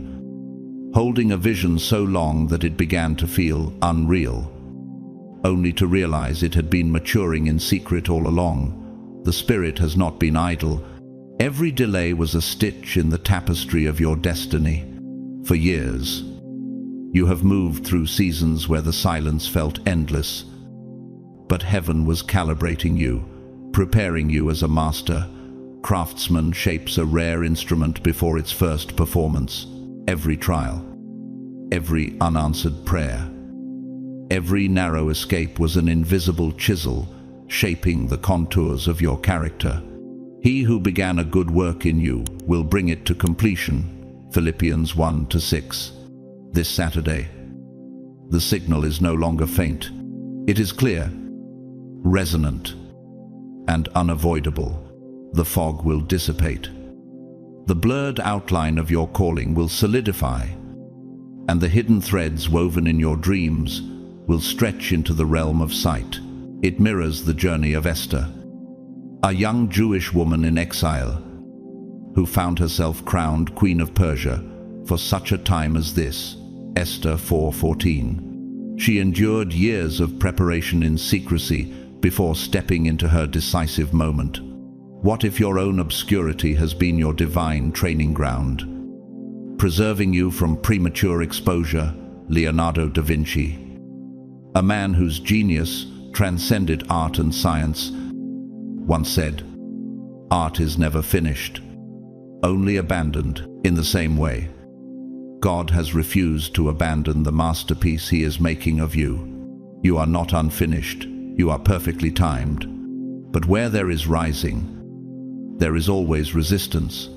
holding a vision so long that it began to feel unreal, only to realize it had been maturing in secret all along? The Spirit has not been idle. Every delay was a stitch in the tapestry of your destiny. For years, you have moved through seasons where the silence felt endless, but heaven was calibrating you, preparing you as a master. Craftsman shapes a rare instrument before its first performance. Every trial, every unanswered prayer, every narrow escape was an invisible chisel shaping the contours of your character. He who began a good work in you will bring it to completion. Philippians 1:6. This Saturday, the signal is no longer faint. It is clear, resonant, and unavoidable. The fog will dissipate. The blurred outline of your calling will solidify, and the hidden threads woven in your dreams will stretch into the realm of sight. It mirrors the journey of Esther, a young Jewish woman in exile who found herself crowned Queen of Persia for such a time as this. Esther 4:14. She endured years of preparation in secrecy before stepping into her decisive moment. What if your own obscurity has been your divine training ground, preserving you from premature exposure? Leonardo da Vinci, A man whose genius transcended art and science once said, "Art is never finished, only abandoned." In the same way, God has refused to abandon the masterpiece He is making of you. You are not unfinished, you are perfectly timed. But where there is rising, there is always resistance.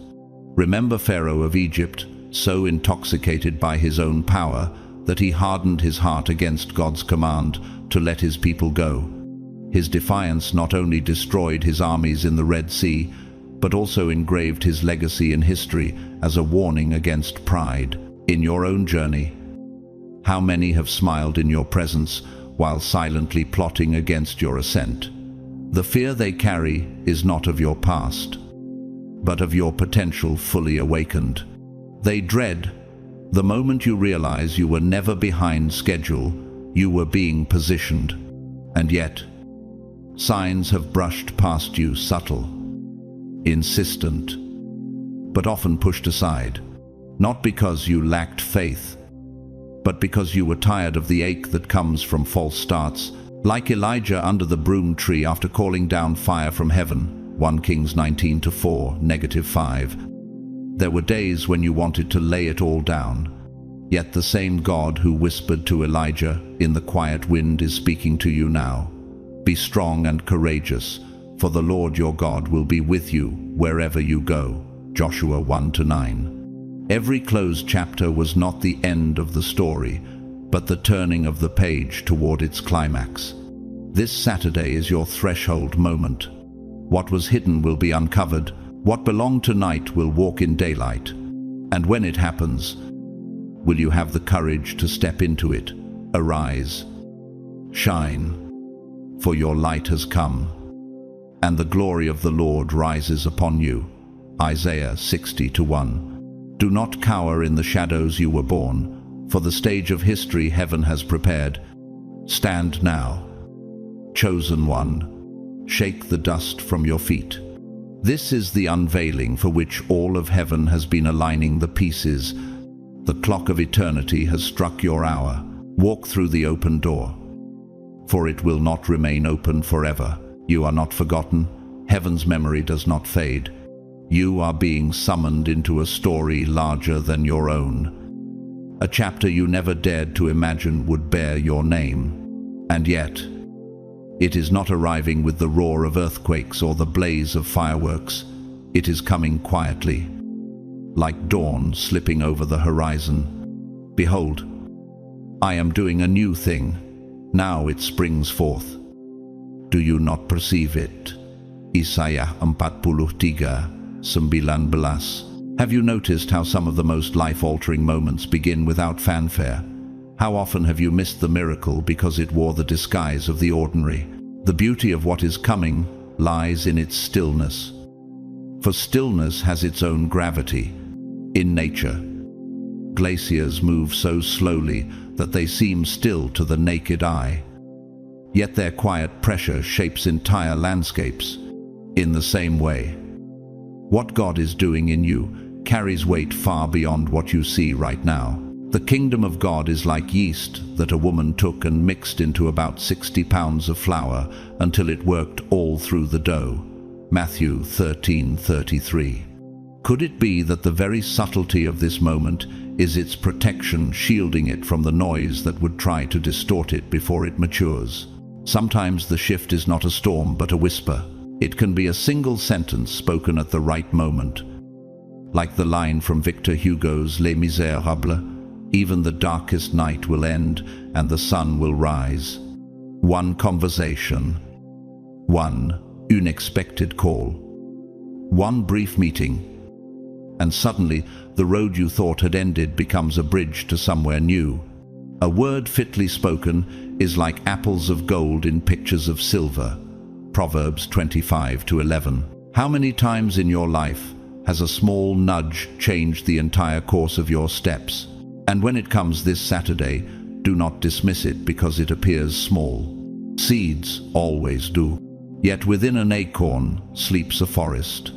Remember Pharaoh of Egypt, so intoxicated by his own power that he hardened his heart against God's command to let his people go. His defiance not only destroyed his armies in the Red Sea, but also engraved his legacy in history as a warning against pride. In your own journey, how many have smiled in your presence while silently plotting against your ascent? The fear they carry is not of your past, but of your potential fully awakened. They dread the moment you realize you were never behind schedule, you were being positioned. And yet, signs have brushed past you, subtle, insistent, but often pushed aside. Not because you lacked faith, but because you were tired of the ache that comes from false starts. Like Elijah under the broom tree after calling down fire from heaven, 1 Kings 19:4, -5. There were days when you wanted to lay it all down. Yet the same God who whispered to Elijah in the quiet wind is speaking to you now. Be strong and courageous, for the Lord your God will be with you wherever you go. Joshua 1-9. Every closed chapter was not the end of the story, but the turning of the page toward its climax. This Saturday is your threshold moment. What was hidden will be uncovered. What belonged to night will walk in daylight. And when it happens, will you have the courage to step into it? Arise, shine, for your light has come, and the glory of the Lord rises upon you. Isaiah 60:1. Do not cower in the shadows you were born, for the stage of history heaven has prepared. Stand now, chosen one, shake the dust from your feet. This is the unveiling for which all of heaven has been aligning the pieces. The clock of eternity has struck your hour. Walk through the open door, for it will not remain open forever. You are not forgotten. Heaven's memory does not fade. You are being summoned into a story larger than your own. A chapter you never dared to imagine would bear your name. And yet, it is not arriving with the roar of earthquakes or the blaze of fireworks. It is coming quietly, like dawn slipping over the horizon. Behold, I am doing a new thing. Now it springs forth. Do you not perceive it? Isaiah 43:19. Have you noticed how some of the most life-altering moments begin without fanfare? How often have you missed the miracle because it wore the disguise of the ordinary? The beauty of what is coming lies in its stillness. For stillness has its own gravity. In nature, glaciers move so slowly that they seem still to the naked eye. Yet their quiet pressure shapes entire landscapes. In the same way, what God is doing in you carries weight far beyond what you see right now. The kingdom of God is like yeast that a woman took and mixed into about 60 pounds of flour until it worked all through the dough. Matthew 13:33. Could it be that the very subtlety of this moment is its protection, shielding it from the noise that would try to distort it before it matures? Sometimes the shift is not a storm but a whisper. It can be a single sentence spoken at the right moment. Like the line from Victor Hugo's Les Misérables, even the darkest night will end and the sun will rise. One conversation, one unexpected call, one brief meeting, and suddenly the road you thought had ended becomes a bridge to somewhere new. A word fitly spoken is like apples of gold in pictures of silver. Proverbs 25:11. How many times in your life has a small nudge changed the entire course of your steps? And when it comes this Saturday, do not dismiss it because it appears small. Seeds always do. Yet within an acorn sleeps a forest.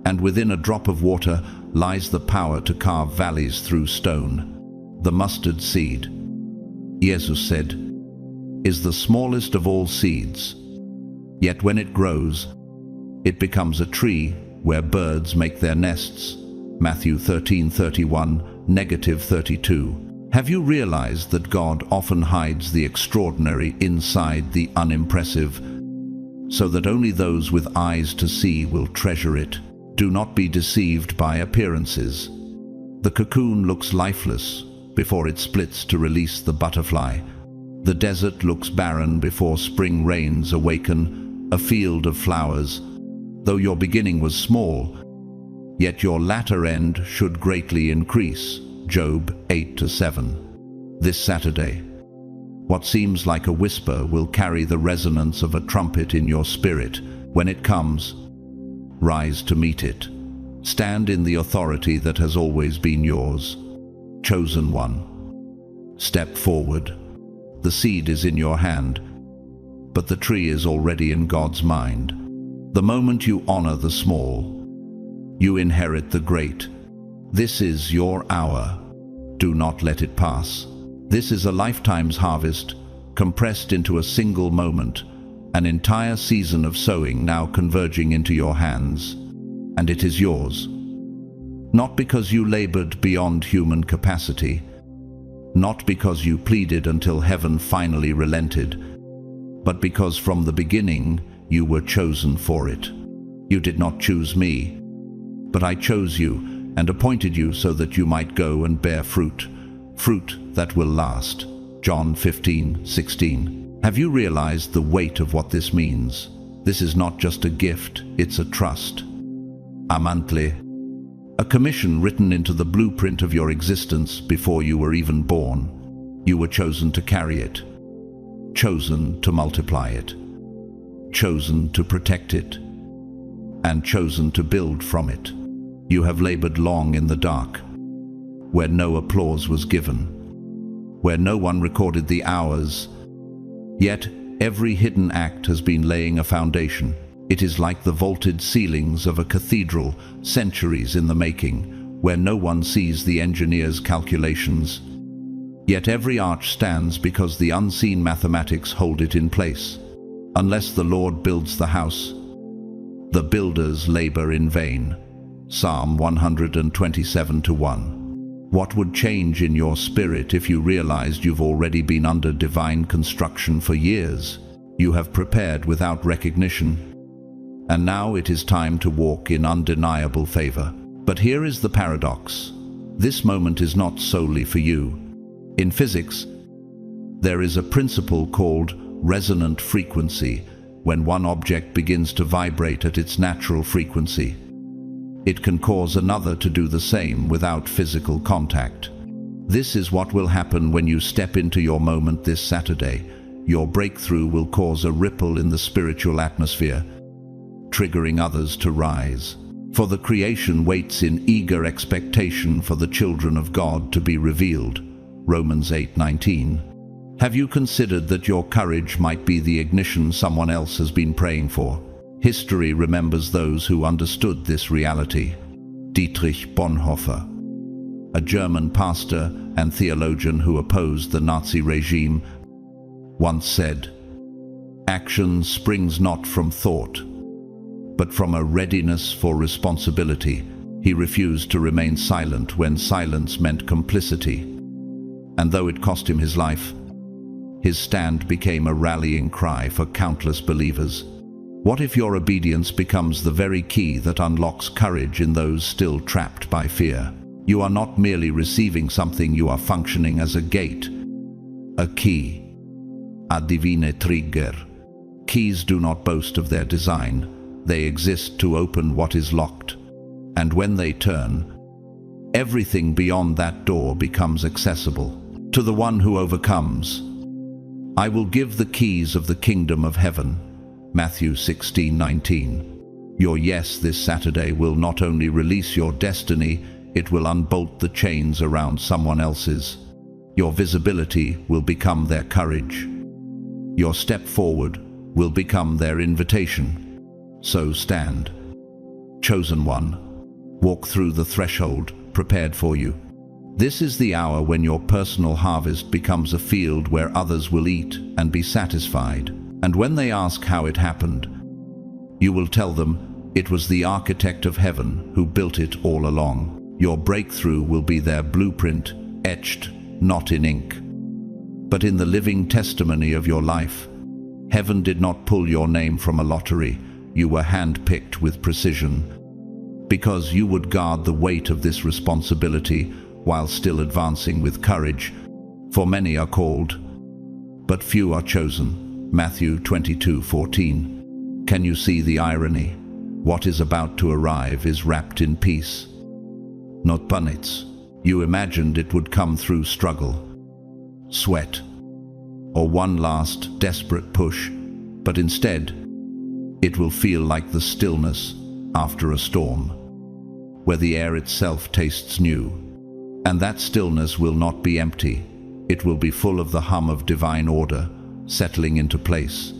And within a drop of water lies the power to carve valleys through stone. The mustard seed. Jesus said, is the smallest of all seeds. Yet when it grows, it becomes a tree where birds make their nests. Matthew 13:31-32. Have you realized that God often hides the extraordinary inside the unimpressive, so that only those with eyes to see will treasure it? Do not be deceived by appearances. The cocoon looks lifeless before it splits to release the butterfly. The desert looks barren before spring rains awaken a field of flowers. Though your beginning was small, yet your latter end should greatly increase. Job 8-7. This Saturday, what seems like a whisper will carry the resonance of a trumpet in your spirit. When it comes, rise to meet it. Stand in the authority that has always been yours. Chosen one. Step forward. The seed is in your hand, but the tree is already in God's mind. The moment you honor the small, you inherit the great. This is your hour. Do not let it pass. This is a lifetime's harvest, compressed into a single moment, an entire season of sowing now converging into your hands, and it is yours. Not because you labored beyond human capacity, not because you pleaded until heaven finally relented, but because from the beginning you were chosen for it. You did not choose me, but I chose you and appointed you so that you might go and bear fruit, fruit that will last. John 15:16. Have you realized the weight of what this means? This is not just a gift, it's a trust. Amantle, a commission written into the blueprint of your existence before you were even born. You were chosen to carry it, chosen to multiply it, chosen to protect it, and chosen to build from it. You have labored long in the dark, where no applause was given, where no one recorded the hours, yet every hidden act has been laying a foundation. It is like the vaulted ceilings of a cathedral, centuries in the making, where no one sees the engineer's calculations. Yet every arch stands because the unseen mathematics hold it in place. Unless the Lord builds the house, the builders labor in vain. Psalm 127:1. What would change in your spirit if you realized you've already been under divine construction for years? You have prepared without recognition, and now it is time to walk in undeniable favor. But here is the paradox. This moment is not solely for you. In physics, there is a principle called resonant frequency. When one object begins to vibrate at its natural frequency, it can cause another to do the same without physical contact. This is what will happen when you step into your moment this Saturday. Your breakthrough will cause a ripple in the spiritual atmosphere, triggering others to rise. For the creation waits in eager expectation for the children of God to be revealed. Romans 8:19. Have you considered that your courage might be the ignition someone else has been praying for? History remembers those who understood this reality. Dietrich Bonhoeffer, a German pastor and theologian who opposed the Nazi regime, once said, "Action springs not from thought, but from a readiness for responsibility." He refused to remain silent when silence meant complicity. And though it cost him his life, his stand became a rallying cry for countless believers. What if your obedience becomes the very key that unlocks courage in those still trapped by fear? You are not merely receiving something, you are functioning as a gate, a key, a divine trigger. Keys do not boast of their design. They exist to open what is locked. And when they turn, everything beyond that door becomes accessible. To the one who overcomes, I will give the keys of the kingdom of heaven. Matthew 16:19. Your yes this Saturday will not only release your destiny, it will unbolt the chains around someone else's. Your visibility will become their courage. Your step forward will become their invitation. So stand. Chosen one, walk through the threshold prepared for you. This is the hour when your personal harvest becomes a field where others will eat and be satisfied. And when they ask how it happened, you will tell them it was the architect of heaven who built it all along. Your breakthrough will be their blueprint, etched not in ink, but in the living testimony of your life. Heaven did not pull your name from a lottery. You were handpicked with precision, because you would guard the weight of this responsibility while still advancing with courage. For many are called, but few are chosen. Matthew 22:14. Can you see the irony? What is about to arrive is wrapped in peace, not punnets. You imagined it would come through struggle, sweat, or one last desperate push, but instead, it will feel like the stillness after a storm, where the air itself tastes new. And that stillness will not be empty. It will be full of the hum of divine order, settling into place.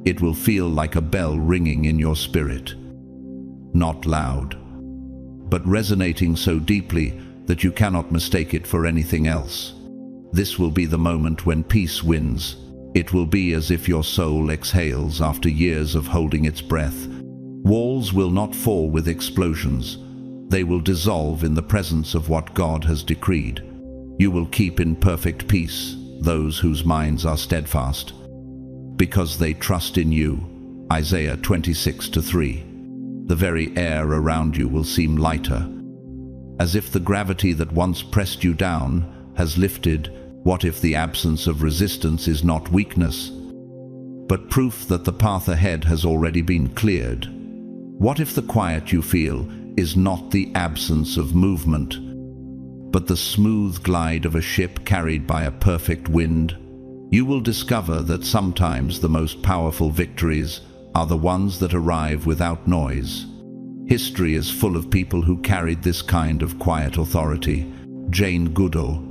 It will feel like a bell ringing in your spirit, not loud, but resonating so deeply that you cannot mistake it for anything else. This will be the moment when peace wins. It will be as if your soul exhales after years of holding its breath. Walls will not fall with explosions. They will dissolve in the presence of what God has decreed. You will keep in perfect peace those whose minds are steadfast, because they trust in you. Isaiah 26:3. The very air around you will seem lighter, as if the gravity that once pressed you down has lifted. What if the absence of resistance is not weakness, but proof that the path ahead has already been cleared? What if the quiet you feel is not the absence of movement, but the smooth glide of a ship carried by a perfect wind? You will discover that sometimes the most powerful victories are the ones that arrive without noise. History is full of people who carried this kind of quiet authority. Jane Goodall,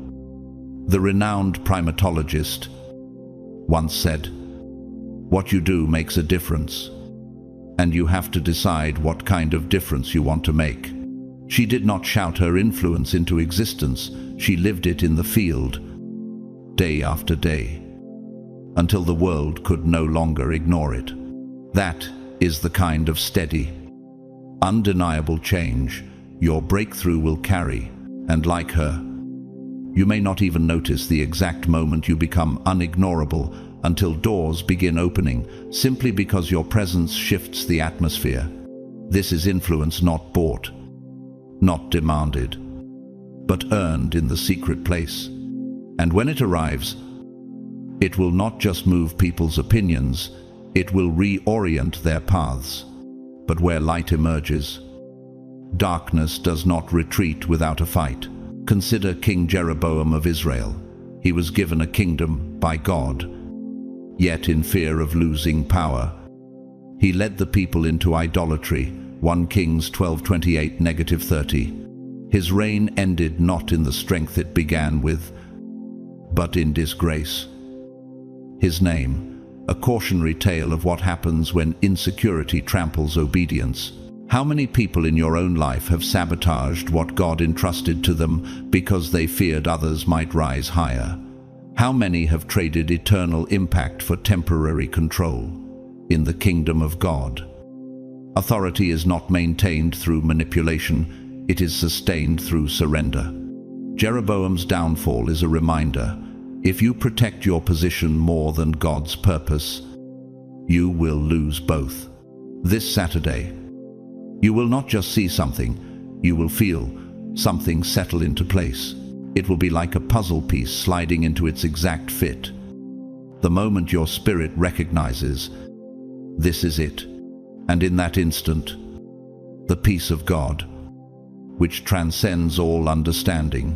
the renowned primatologist, once said, "What you do makes a difference, and you have to decide what kind of difference you want to make." She did not shout her influence into existence. She lived it in the field, day after day, until the world could no longer ignore it. That is the kind of steady, undeniable change your breakthrough will carry, and like her, you may not even notice the exact moment you become unignorable until doors begin opening, simply because your presence shifts the atmosphere. This is influence not bought, not demanded, but earned in the secret place. And when it arrives, it will not just move people's opinions, it will reorient their paths. But where light emerges, darkness does not retreat without a fight. Consider King Jeroboam of Israel. He was given a kingdom by God, yet in fear of losing power, he led the people into idolatry. 1 Kings 12:28-30. His reign ended not in the strength it began with, but in disgrace. His name, a cautionary tale of what happens when insecurity tramples obedience. How many people in your own life have sabotaged what God entrusted to them because they feared others might rise higher? How many have traded eternal impact for temporary control? In the kingdom of God, authority is not maintained through manipulation, it is sustained through surrender. Jeroboam's downfall is a reminder: if you protect your position more than God's purpose, you will lose both. This Saturday, you will not just see something, you will feel something settle into place. It will be like a puzzle piece sliding into its exact fit. The moment your spirit recognizes, this is it, and in that instant, the peace of God, which transcends all understanding,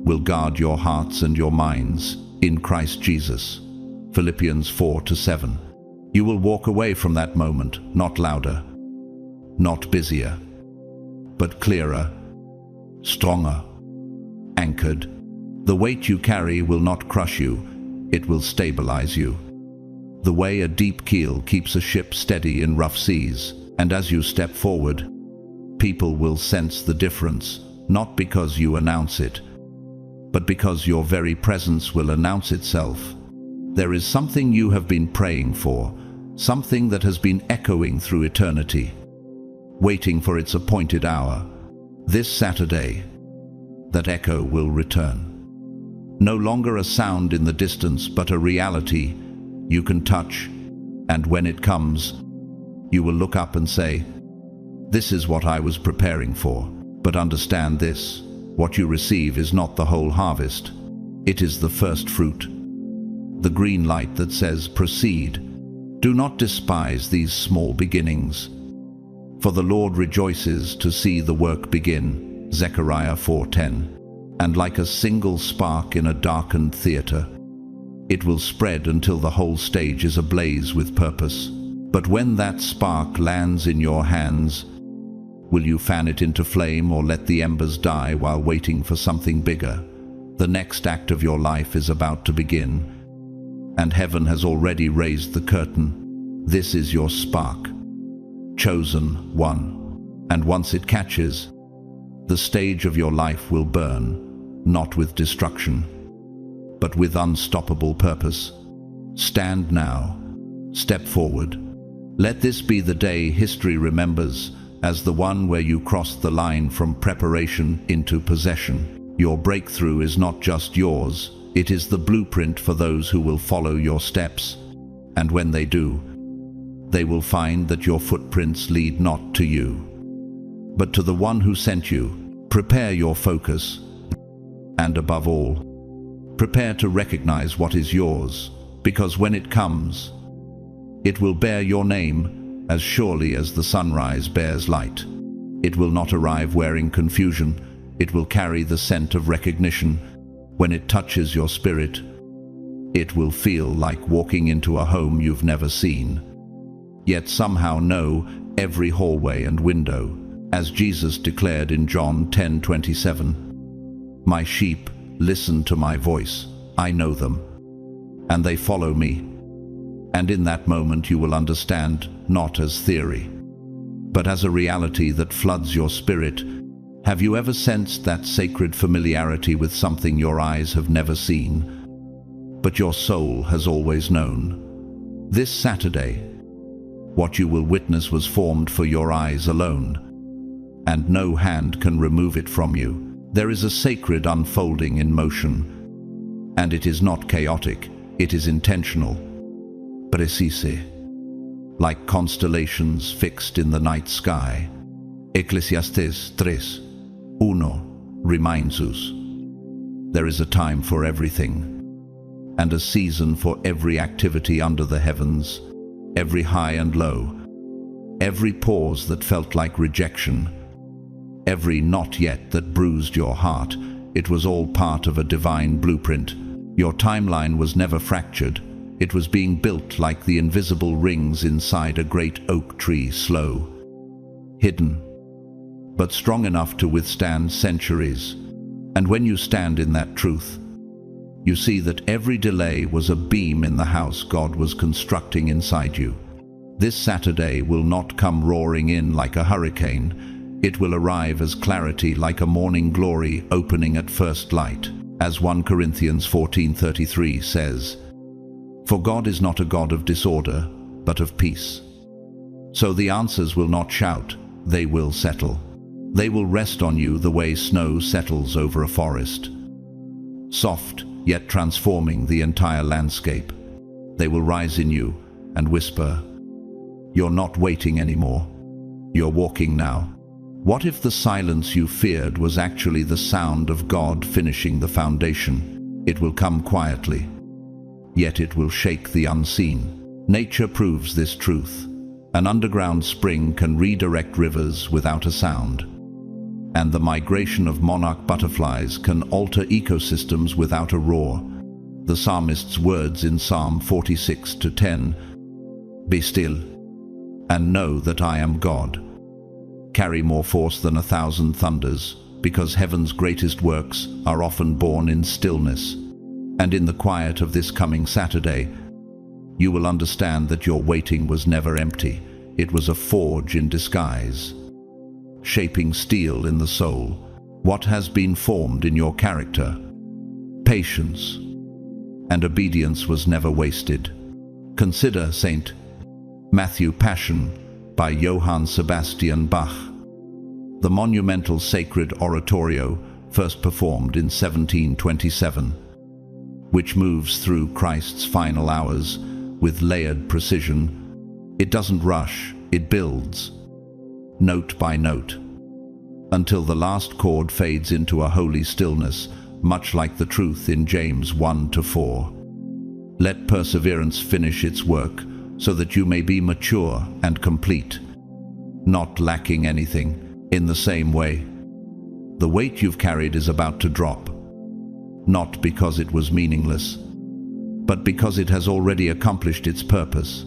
will guard your hearts and your minds in Christ Jesus. Philippians 4:7. You will walk away from that moment, not louder, not busier, but clearer, stronger, anchored. The weight you carry will not crush you, it will stabilize you. The way a deep keel keeps a ship steady in rough seas, and as you step forward, people will sense the difference, not because you announce it, but because your very presence will announce itself. There is something you have been praying for, something that has been echoing through eternity, waiting for its appointed hour. This Saturday, that echo will return. No longer a sound in the distance, but a reality you can touch, and when it comes, you will look up and say, "This is what I was preparing for." But understand this, what you receive is not the whole harvest. It is the first fruit, the green light that says, "Proceed." Do not despise these small beginnings, for the Lord rejoices to see the work begin. Zechariah 4:10. And like a single spark in a darkened theater, it will spread until the whole stage is ablaze with purpose. But when that spark lands in your hands, will you fan it into flame or let the embers die while waiting for something bigger? The next act of your life is about to begin, and heaven has already raised the curtain. This is your spark, chosen one. And once it catches, the stage of your life will burn, not with destruction, but with unstoppable purpose. Stand now, step forward. Let this be the day history remembers as the one where you crossed the line from preparation into possession. Your breakthrough is not just yours, it is the blueprint for those who will follow your steps. And when they do, they will find that your footprints lead not to you, but to the one who sent you. Prepare your focus, and above all, prepare to recognize what is yours, because when it comes, it will bear your name as surely as the sunrise bears light. It will not arrive wearing confusion, it will carry the scent of recognition. When it touches your spirit, it will feel like walking into a home you've never seen, yet somehow know every hallway and window, as Jesus declared in John 10:27. My sheep listen to my voice, I know them, and they follow me. And in that moment you will understand, not as theory, but as a reality that floods your spirit. Have you ever sensed that sacred familiarity with something your eyes have never seen, but your soul has always known? This Saturday, what you will witness was formed for your eyes alone, and no hand can remove it from you. There is a sacred unfolding in motion, and it is not chaotic, it is intentional. Precise, like constellations fixed in the night sky. Ecclesiastes 3:1 reminds us, there is a time for everything, and a season for every activity under the heavens, every high and low, every pause that felt like rejection, every not yet that bruised your heart. It was all part of a divine blueprint. Your timeline was never fractured. It was being built like the invisible rings inside a great oak tree, slow, hidden, but strong enough to withstand centuries. And when you stand in that truth, you see that every delay was a beam in the house God was constructing inside you. This Saturday will not come roaring in like a hurricane. It will arrive as clarity, like a morning glory opening at first light. As 1 Corinthians 14:33 says, for God is not a God of disorder, but of peace. So the answers will not shout, they will settle. They will rest on you the way snow settles over a forest, soft yet transforming the entire landscape. They will rise in you and whisper, you're not waiting anymore, you're walking now. What if the silence you feared was actually the sound of God finishing the foundation? It will come quietly, yet it will shake the unseen. Nature proves this truth. An underground spring can redirect rivers without a sound, and the migration of monarch butterflies can alter ecosystems without a roar. The psalmist's words in Psalm 46:10, be still and know that I am God, carry more force than 1,000 thunders, because heaven's greatest works are often born in stillness. And in the quiet of this coming Saturday, you will understand that your waiting was never empty. It was a forge in disguise, shaping steel in the soul. What has been formed in your character patience, and obedience was never wasted. Consider St. Matthew Passion by Johann Sebastian Bach. The monumental sacred oratorio, first performed in 1727, which moves through Christ's final hours with layered precision. It doesn't rush, it builds, note by note, until the last chord fades into a holy stillness, much like the truth in James 1-4. Let perseverance finish its work, so that you may be mature and complete, not lacking anything. In the same way, the weight you've carried is about to drop, not because it was meaningless, but because it has already accomplished its purpose.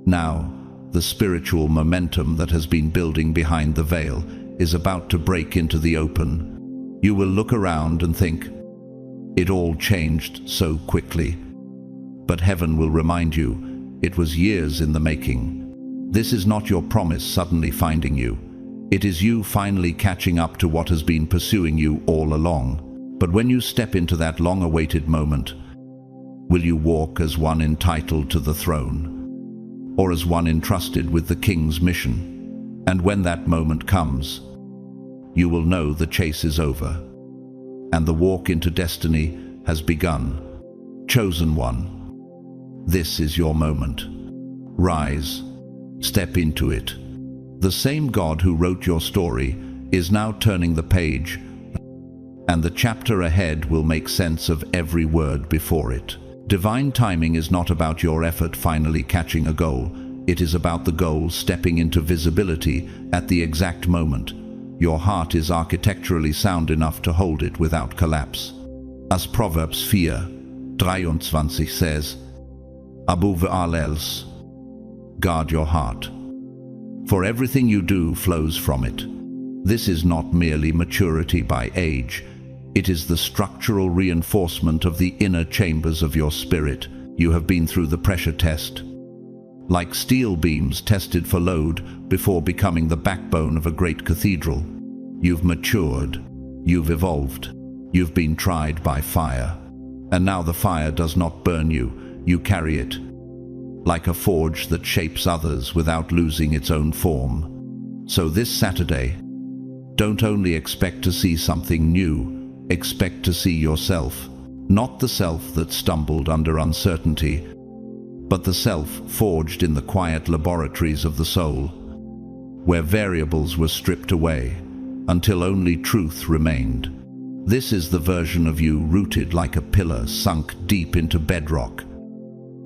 Now, the spiritual momentum that has been building behind the veil is about to break into the open. You will look around and think, it all changed so quickly. But heaven will remind you, it was years in the making. This is not your promise suddenly finding you. It is you finally catching up to what has been pursuing you all along. But when you step into that long-awaited moment, will you walk as one entitled to the throne, or as one entrusted with the King's mission? And when that moment comes, you will know the chase is over, and the walk into destiny has begun. Chosen one, this is your moment. Rise, step into it. The same God who wrote your story is now turning the page, and the chapter ahead will make sense of every word before it. Divine timing is not about your effort finally catching a goal. It is about the goal stepping into visibility at the exact moment. Your heart is architecturally sound enough to hold it without collapse. As Proverbs 4:23 says, above all else, guard your heart, for everything you do flows from it. This is not merely maturity by age. It is the structural reinforcement of the inner chambers of your spirit. You have been through the pressure test, like steel beams tested for load before becoming the backbone of a great cathedral. You've matured, you've evolved, you've been tried by fire. And now the fire does not burn you, you carry it, like a forge that shapes others without losing its own form. So this Saturday, don't only expect to see something new, expect to see yourself, not the self that stumbled under uncertainty, but the self forged in the quiet laboratories of the soul, where variables were stripped away until only truth remained. This is the version of you rooted like a pillar sunk deep into bedrock,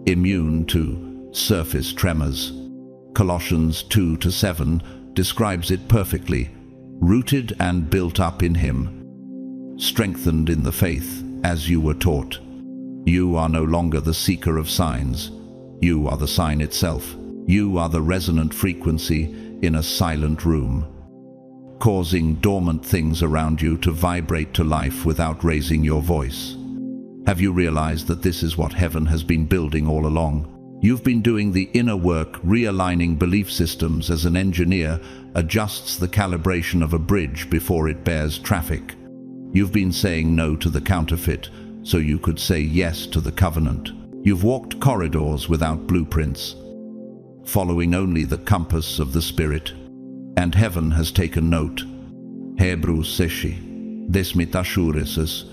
immune to surface tremors. Colossians 2:7 describes it perfectly. Rooted and built up in Him, strengthened in the faith as you were taught. You are no longer the seeker of signs. You are the sign itself. You are the resonant frequency in a silent room, causing dormant things around you to vibrate to life without raising your voice. Have you realized that this is what heaven has been building all along? You've been doing the inner work, realigning belief systems as an engineer adjusts the calibration of a bridge before it bears traffic. You've been saying no to the counterfeit so you could say yes to the covenant. You've walked corridors without blueprints, following only the compass of the Spirit. And heaven has taken note. Hebrews 6:10.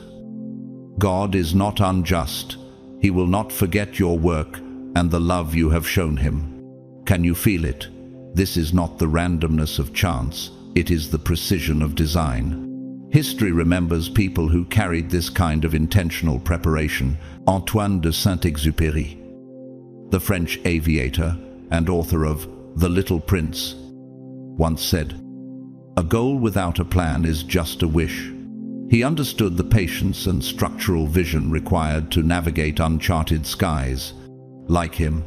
God is not unjust. He will not forget your work and the love you have shown Him. Can you feel it? This is not the randomness of chance. It is the precision of design. History remembers people who carried this kind of intentional preparation. Antoine de Saint-Exupéry, the French aviator and author of The Little Prince, once said, "A goal without a plan is just a wish." He understood the patience and structural vision required to navigate uncharted skies. Like him,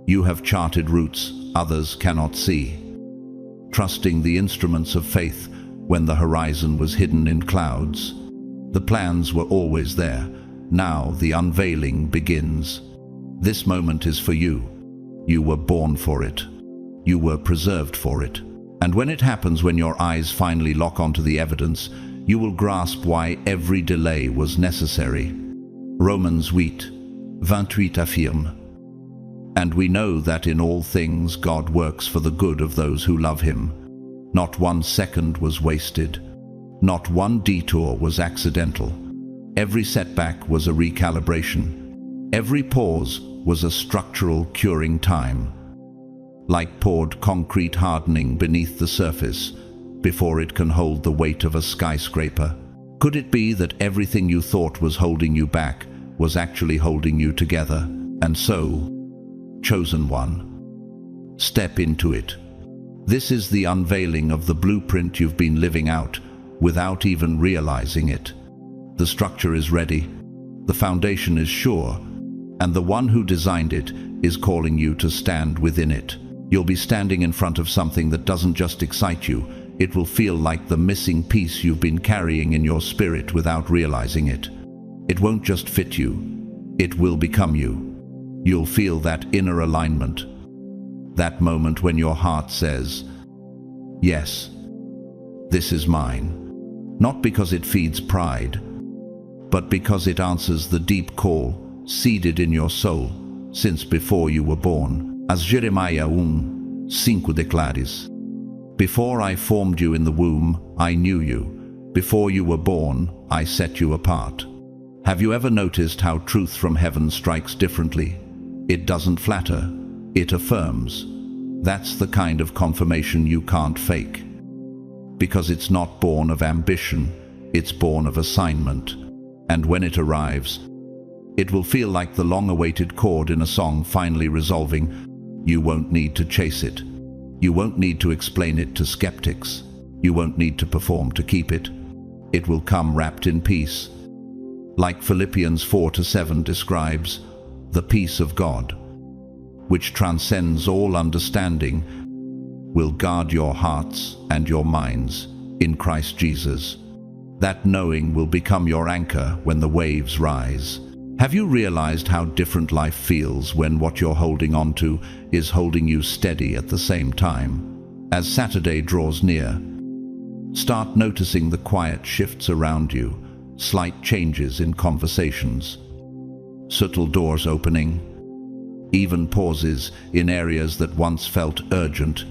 you have charted routes others cannot see, trusting the instruments of faith when the horizon was hidden in clouds. The plans were always there. Now the unveiling begins. This moment is for you. You were born for it. You were preserved for it. And when it happens, when your eyes finally lock onto the evidence, you will grasp why every delay was necessary. Romans 8:28 affirme. And we know that in all things God works for the good of those who love him. Not 1 second was wasted. Not one detour was accidental. Every setback was a recalibration. Every pause was a structural curing time. Like poured concrete hardening beneath the surface before it can hold the weight of a skyscraper. Could it be that everything you thought was holding you back was actually holding you together? And so, chosen one, step into it. This is the unveiling of the blueprint you've been living out without even realizing it. The structure is ready, the foundation is sure, and the one who designed it is calling you to stand within it. You'll be standing in front of something that doesn't just excite you, it will feel like the missing piece you've been carrying in your spirit without realizing it. It won't just fit you, it will become you. You'll feel that inner alignment, that moment when your heart says, yes, this is mine. Not because it feeds pride, but because it answers the deep call seeded in your soul since before you were born. As Jeremiah 1:5 declares, before I formed you in the womb, I knew you. Before you were born, I set you apart. Have you ever noticed how truth from heaven strikes differently? It doesn't flatter, it affirms. That's the kind of confirmation you can't fake. Because it's not born of ambition, it's born of assignment. And when it arrives, it will feel like the long-awaited chord in a song finally resolving. You won't need to chase it. You won't need to explain it to skeptics. You won't need to perform to keep it. It will come wrapped in peace. Like Philippians 4:7 describes, the peace of God, which transcends all understanding, will guard your hearts and your minds in Christ Jesus. That knowing will become your anchor when the waves rise. Have you realized how different life feels when what you're holding on to is holding you steady at the same time? As Saturday draws near, start noticing the quiet shifts around you, slight changes in conversations, subtle doors opening, even pauses in areas that once felt urgent.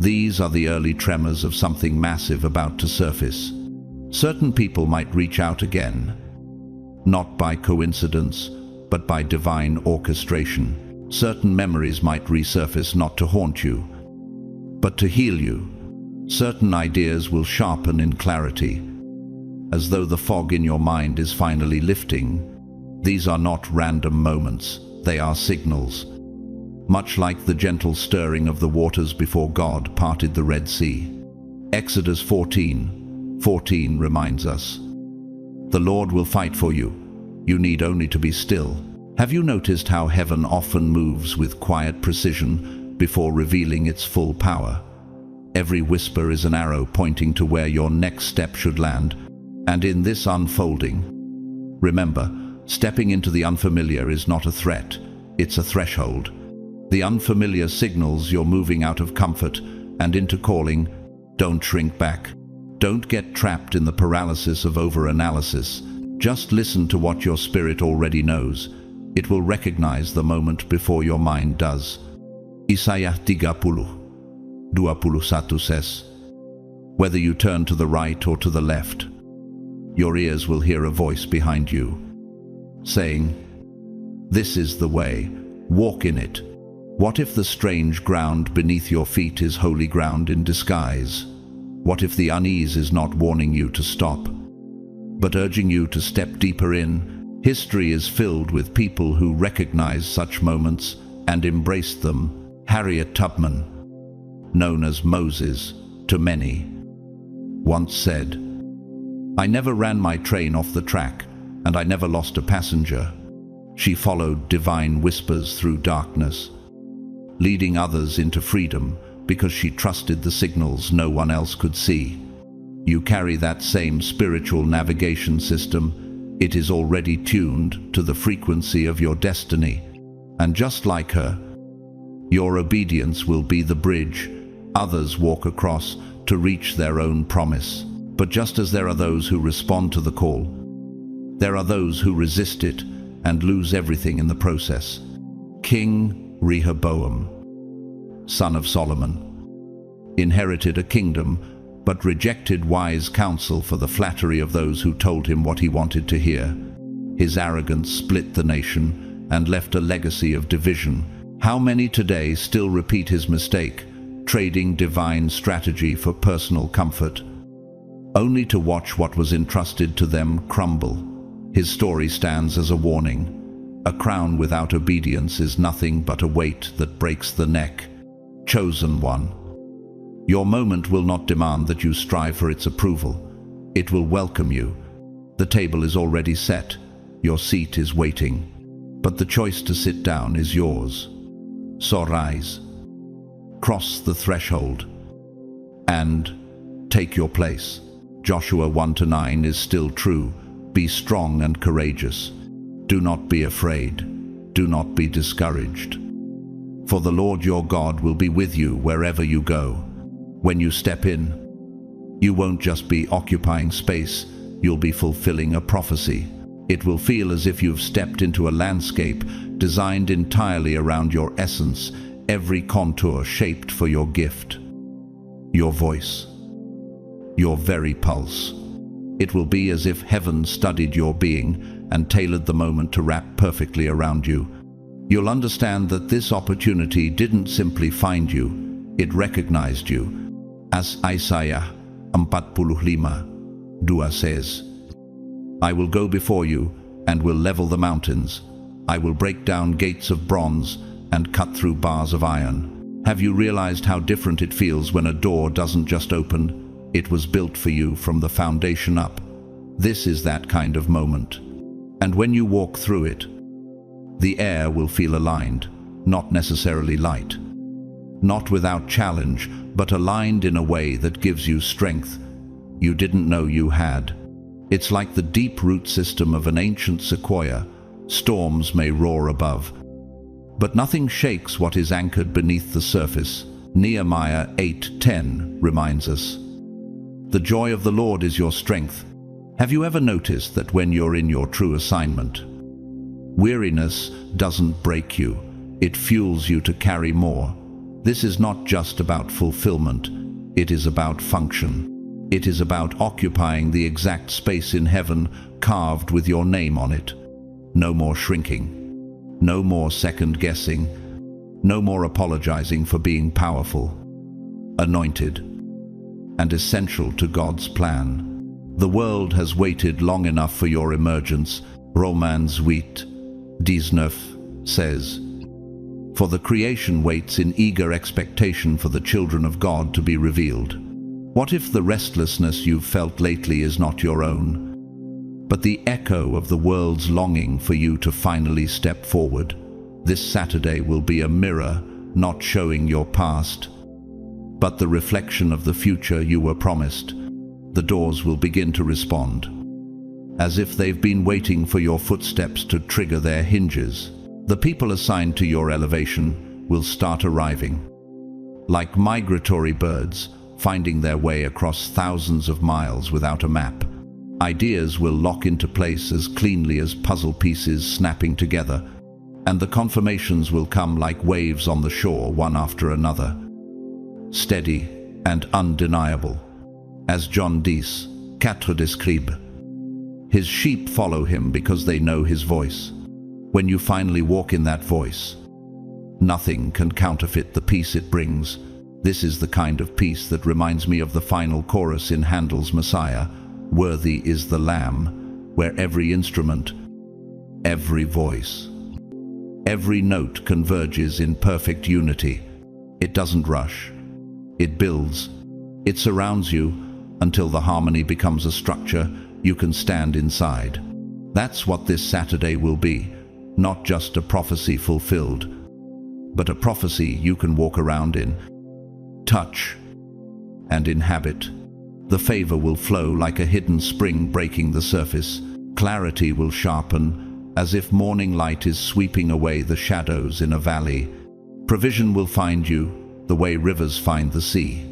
These are the early tremors of something massive about to surface. Certain people might reach out again, not by coincidence, but by divine orchestration. Certain memories might resurface not to haunt you, but to heal you. Certain ideas will sharpen in clarity, as though the fog in your mind is finally lifting. These are not random moments, they are signals. Much like the gentle stirring of the waters before God parted the Red Sea. Exodus 14:14 reminds us, the Lord will fight for you. You need only to be still. Have you noticed how heaven often moves with quiet precision before revealing its full power? Every whisper is an arrow pointing to where your next step should land. And in this unfolding, remember, stepping into the unfamiliar is not a threat, it's a threshold. The unfamiliar signals you're moving out of comfort and into calling. Don't shrink back. Don't get trapped in the paralysis of overanalysis. Just listen to what your spirit already knows. It will recognize the moment before your mind does. Isaiah 30:21 says, whether you turn to the right or to the left, your ears will hear a voice behind you, saying, this is the way, walk in it. What if the strange ground beneath your feet is holy ground in disguise? What if the unease is not warning you to stop, but urging you to step deeper in? History is filled with people who recognize such moments and embraced them. Harriet Tubman, known as Moses to many, once said, I never ran my train off the track, and I never lost a passenger. She followed divine whispers through darkness, leading others into freedom because she trusted the signals no one else could see. You carry that same spiritual navigation system. It is already tuned to the frequency of your destiny. And just like her, your obedience will be the bridge others walk across to reach their own promise. But just as there are those who respond to the call, there are those who resist it and lose everything in the process. King Rehoboam, son of Solomon, inherited a kingdom but rejected wise counsel for the flattery of those who told him what he wanted to hear. His arrogance split the nation and left a legacy of division. How many today still repeat his mistake, trading divine strategy for personal comfort, only to watch what was entrusted to them crumble? His story stands as a warning. A crown without obedience is nothing but a weight that breaks the neck. Chosen one, your moment will not demand that you strive for its approval. It will welcome you. The table is already set. Your seat is waiting. But the choice to sit down is yours. So rise, cross the threshold, and take your place. Joshua 1-9 is still true. Be strong and courageous. Do not be afraid. Do not be discouraged. For the Lord your God will be with you wherever you go. When you step in, you won't just be occupying space, you'll be fulfilling a prophecy. It will feel as if you've stepped into a landscape designed entirely around your essence, every contour shaped for your gift, your voice, your very pulse. It will be as if heaven studied your being and tailored the moment to wrap perfectly around you. You'll understand that this opportunity didn't simply find you, it recognized you. As Isaiah 45:2 says, I will go before you and will level the mountains. I will break down gates of bronze and cut through bars of iron. Have you realized how different it feels when a door doesn't just open? It was built for you from the foundation up. This is that kind of moment. And when you walk through it, the air will feel aligned, not necessarily light. Not without challenge, but aligned in a way that gives you strength you didn't know you had. It's like the deep root system of an ancient sequoia. Storms may roar above, but nothing shakes what is anchored beneath the surface. Nehemiah 8:10 reminds us. The joy of the Lord is your strength. Have you ever noticed that when you're in your true assignment, weariness doesn't break you, it fuels you to carry more? This is not just about fulfillment, it is about function. It is about occupying the exact space in heaven carved with your name on it. No more shrinking, no more second-guessing, no more apologizing for being powerful, anointed, and essential to God's plan. The world has waited long enough for your emergence. Romans 8:19 says, For the creation waits in eager expectation for the children of God to be revealed. What if the restlessness you've felt lately is not your own, but the echo of the world's longing for you to finally step forward? This Saturday will be a mirror, not showing your past, but the reflection of the future you were promised. The doors will begin to respond, as if they've been waiting for your footsteps to trigger their hinges. The people assigned to your elevation will start arriving, like migratory birds, finding their way across thousands of miles without a map. Ideas will lock into place as cleanly as puzzle pieces snapping together, and the confirmations will come like waves on the shore, one after another, steady and undeniable. As John 4 describe, his sheep follow him because they know his voice. When you finally walk in that voice, nothing can counterfeit the peace it brings. This is the kind of peace that reminds me of the final chorus in Handel's Messiah, Worthy is the Lamb, where every instrument, every voice, every note converges in perfect unity. It doesn't rush. It builds. It surrounds you until the harmony becomes a structure you can stand inside. That's what this Saturday will be. Not just a prophecy fulfilled, but a prophecy you can walk around in, touch, and inhabit. The favor will flow like a hidden spring breaking the surface. Clarity will sharpen, as if morning light is sweeping away the shadows in a valley. Provision will find you, the way rivers find the sea.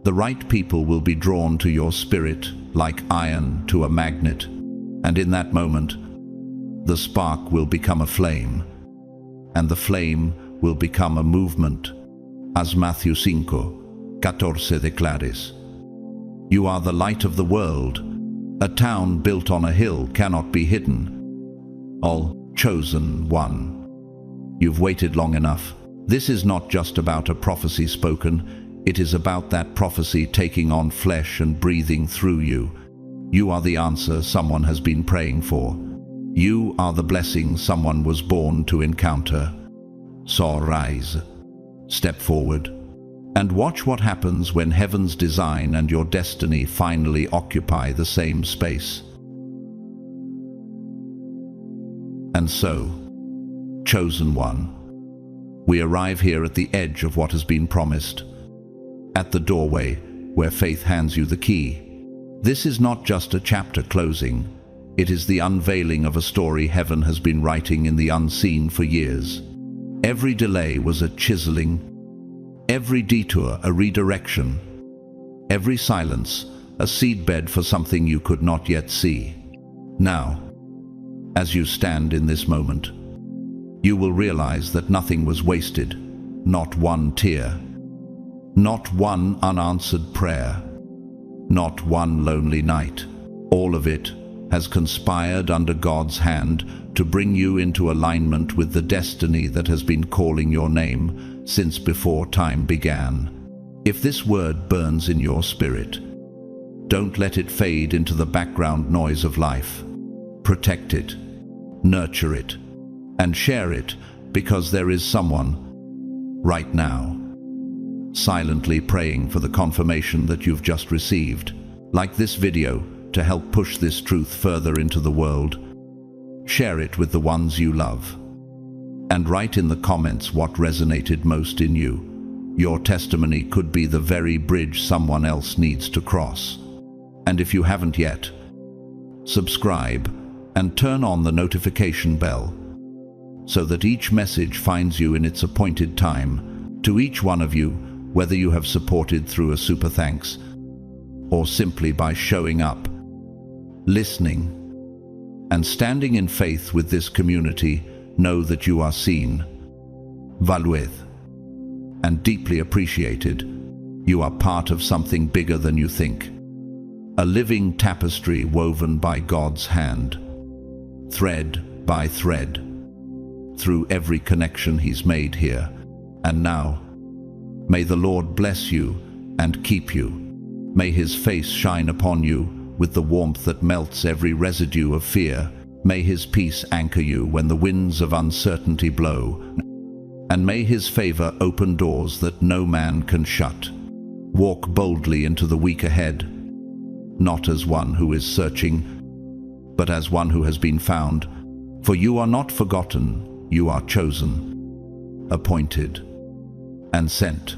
The right people will be drawn to your spirit like iron to a magnet, and in that moment, the spark will become a flame, and the flame will become a movement, as Matthew 5:14 declares. You are the light of the world. A town built on a hill cannot be hidden. All chosen one. You've waited long enough. This is not just about a prophecy spoken. It is about that prophecy taking on flesh and breathing through you. You are the answer someone has been praying for. You are the blessing someone was born to encounter. So rise, step forward, and watch what happens when heaven's design and your destiny finally occupy the same space. And so, chosen one, we arrive here at the edge of what has been promised, at the doorway where faith hands you the key. This is not just a chapter closing. It is the unveiling of a story heaven has been writing in the unseen for years. Every delay was a chiseling, every detour a redirection, every silence a seedbed for something you could not yet see. Now, as you stand in this moment, you will realize that nothing was wasted, not one tear, not one unanswered prayer, not one lonely night. All of it has conspired under God's hand to bring you into alignment with the destiny that has been calling your name since before time began. If this word burns in your spirit, don't let it fade into the background noise of life. Protect it, nurture it, and share it, because there is someone right now silently praying for the confirmation that you've just received. Like this video to help push this truth further into the world. Share it with the ones you love. And write in the comments what resonated most in you. Your testimony could be the very bridge someone else needs to cross. And if you haven't yet, subscribe and turn on the notification bell so that each message finds you in its appointed time. To each one of you, whether you have supported through a super thanks or simply by showing up, listening, and standing in faith with this community, know that you are seen, valued, and deeply appreciated. You are part of something bigger than you think. A living tapestry woven by God's hand, thread by thread, through every connection He's made here. And now, may the Lord bless you and keep you. May His face shine upon you with the warmth that melts every residue of fear. May His peace anchor you when the winds of uncertainty blow. And may His favor open doors that no man can shut. Walk boldly into the week ahead, not as one who is searching, but as one who has been found. For you are not forgotten, you are chosen, appointed, and sent.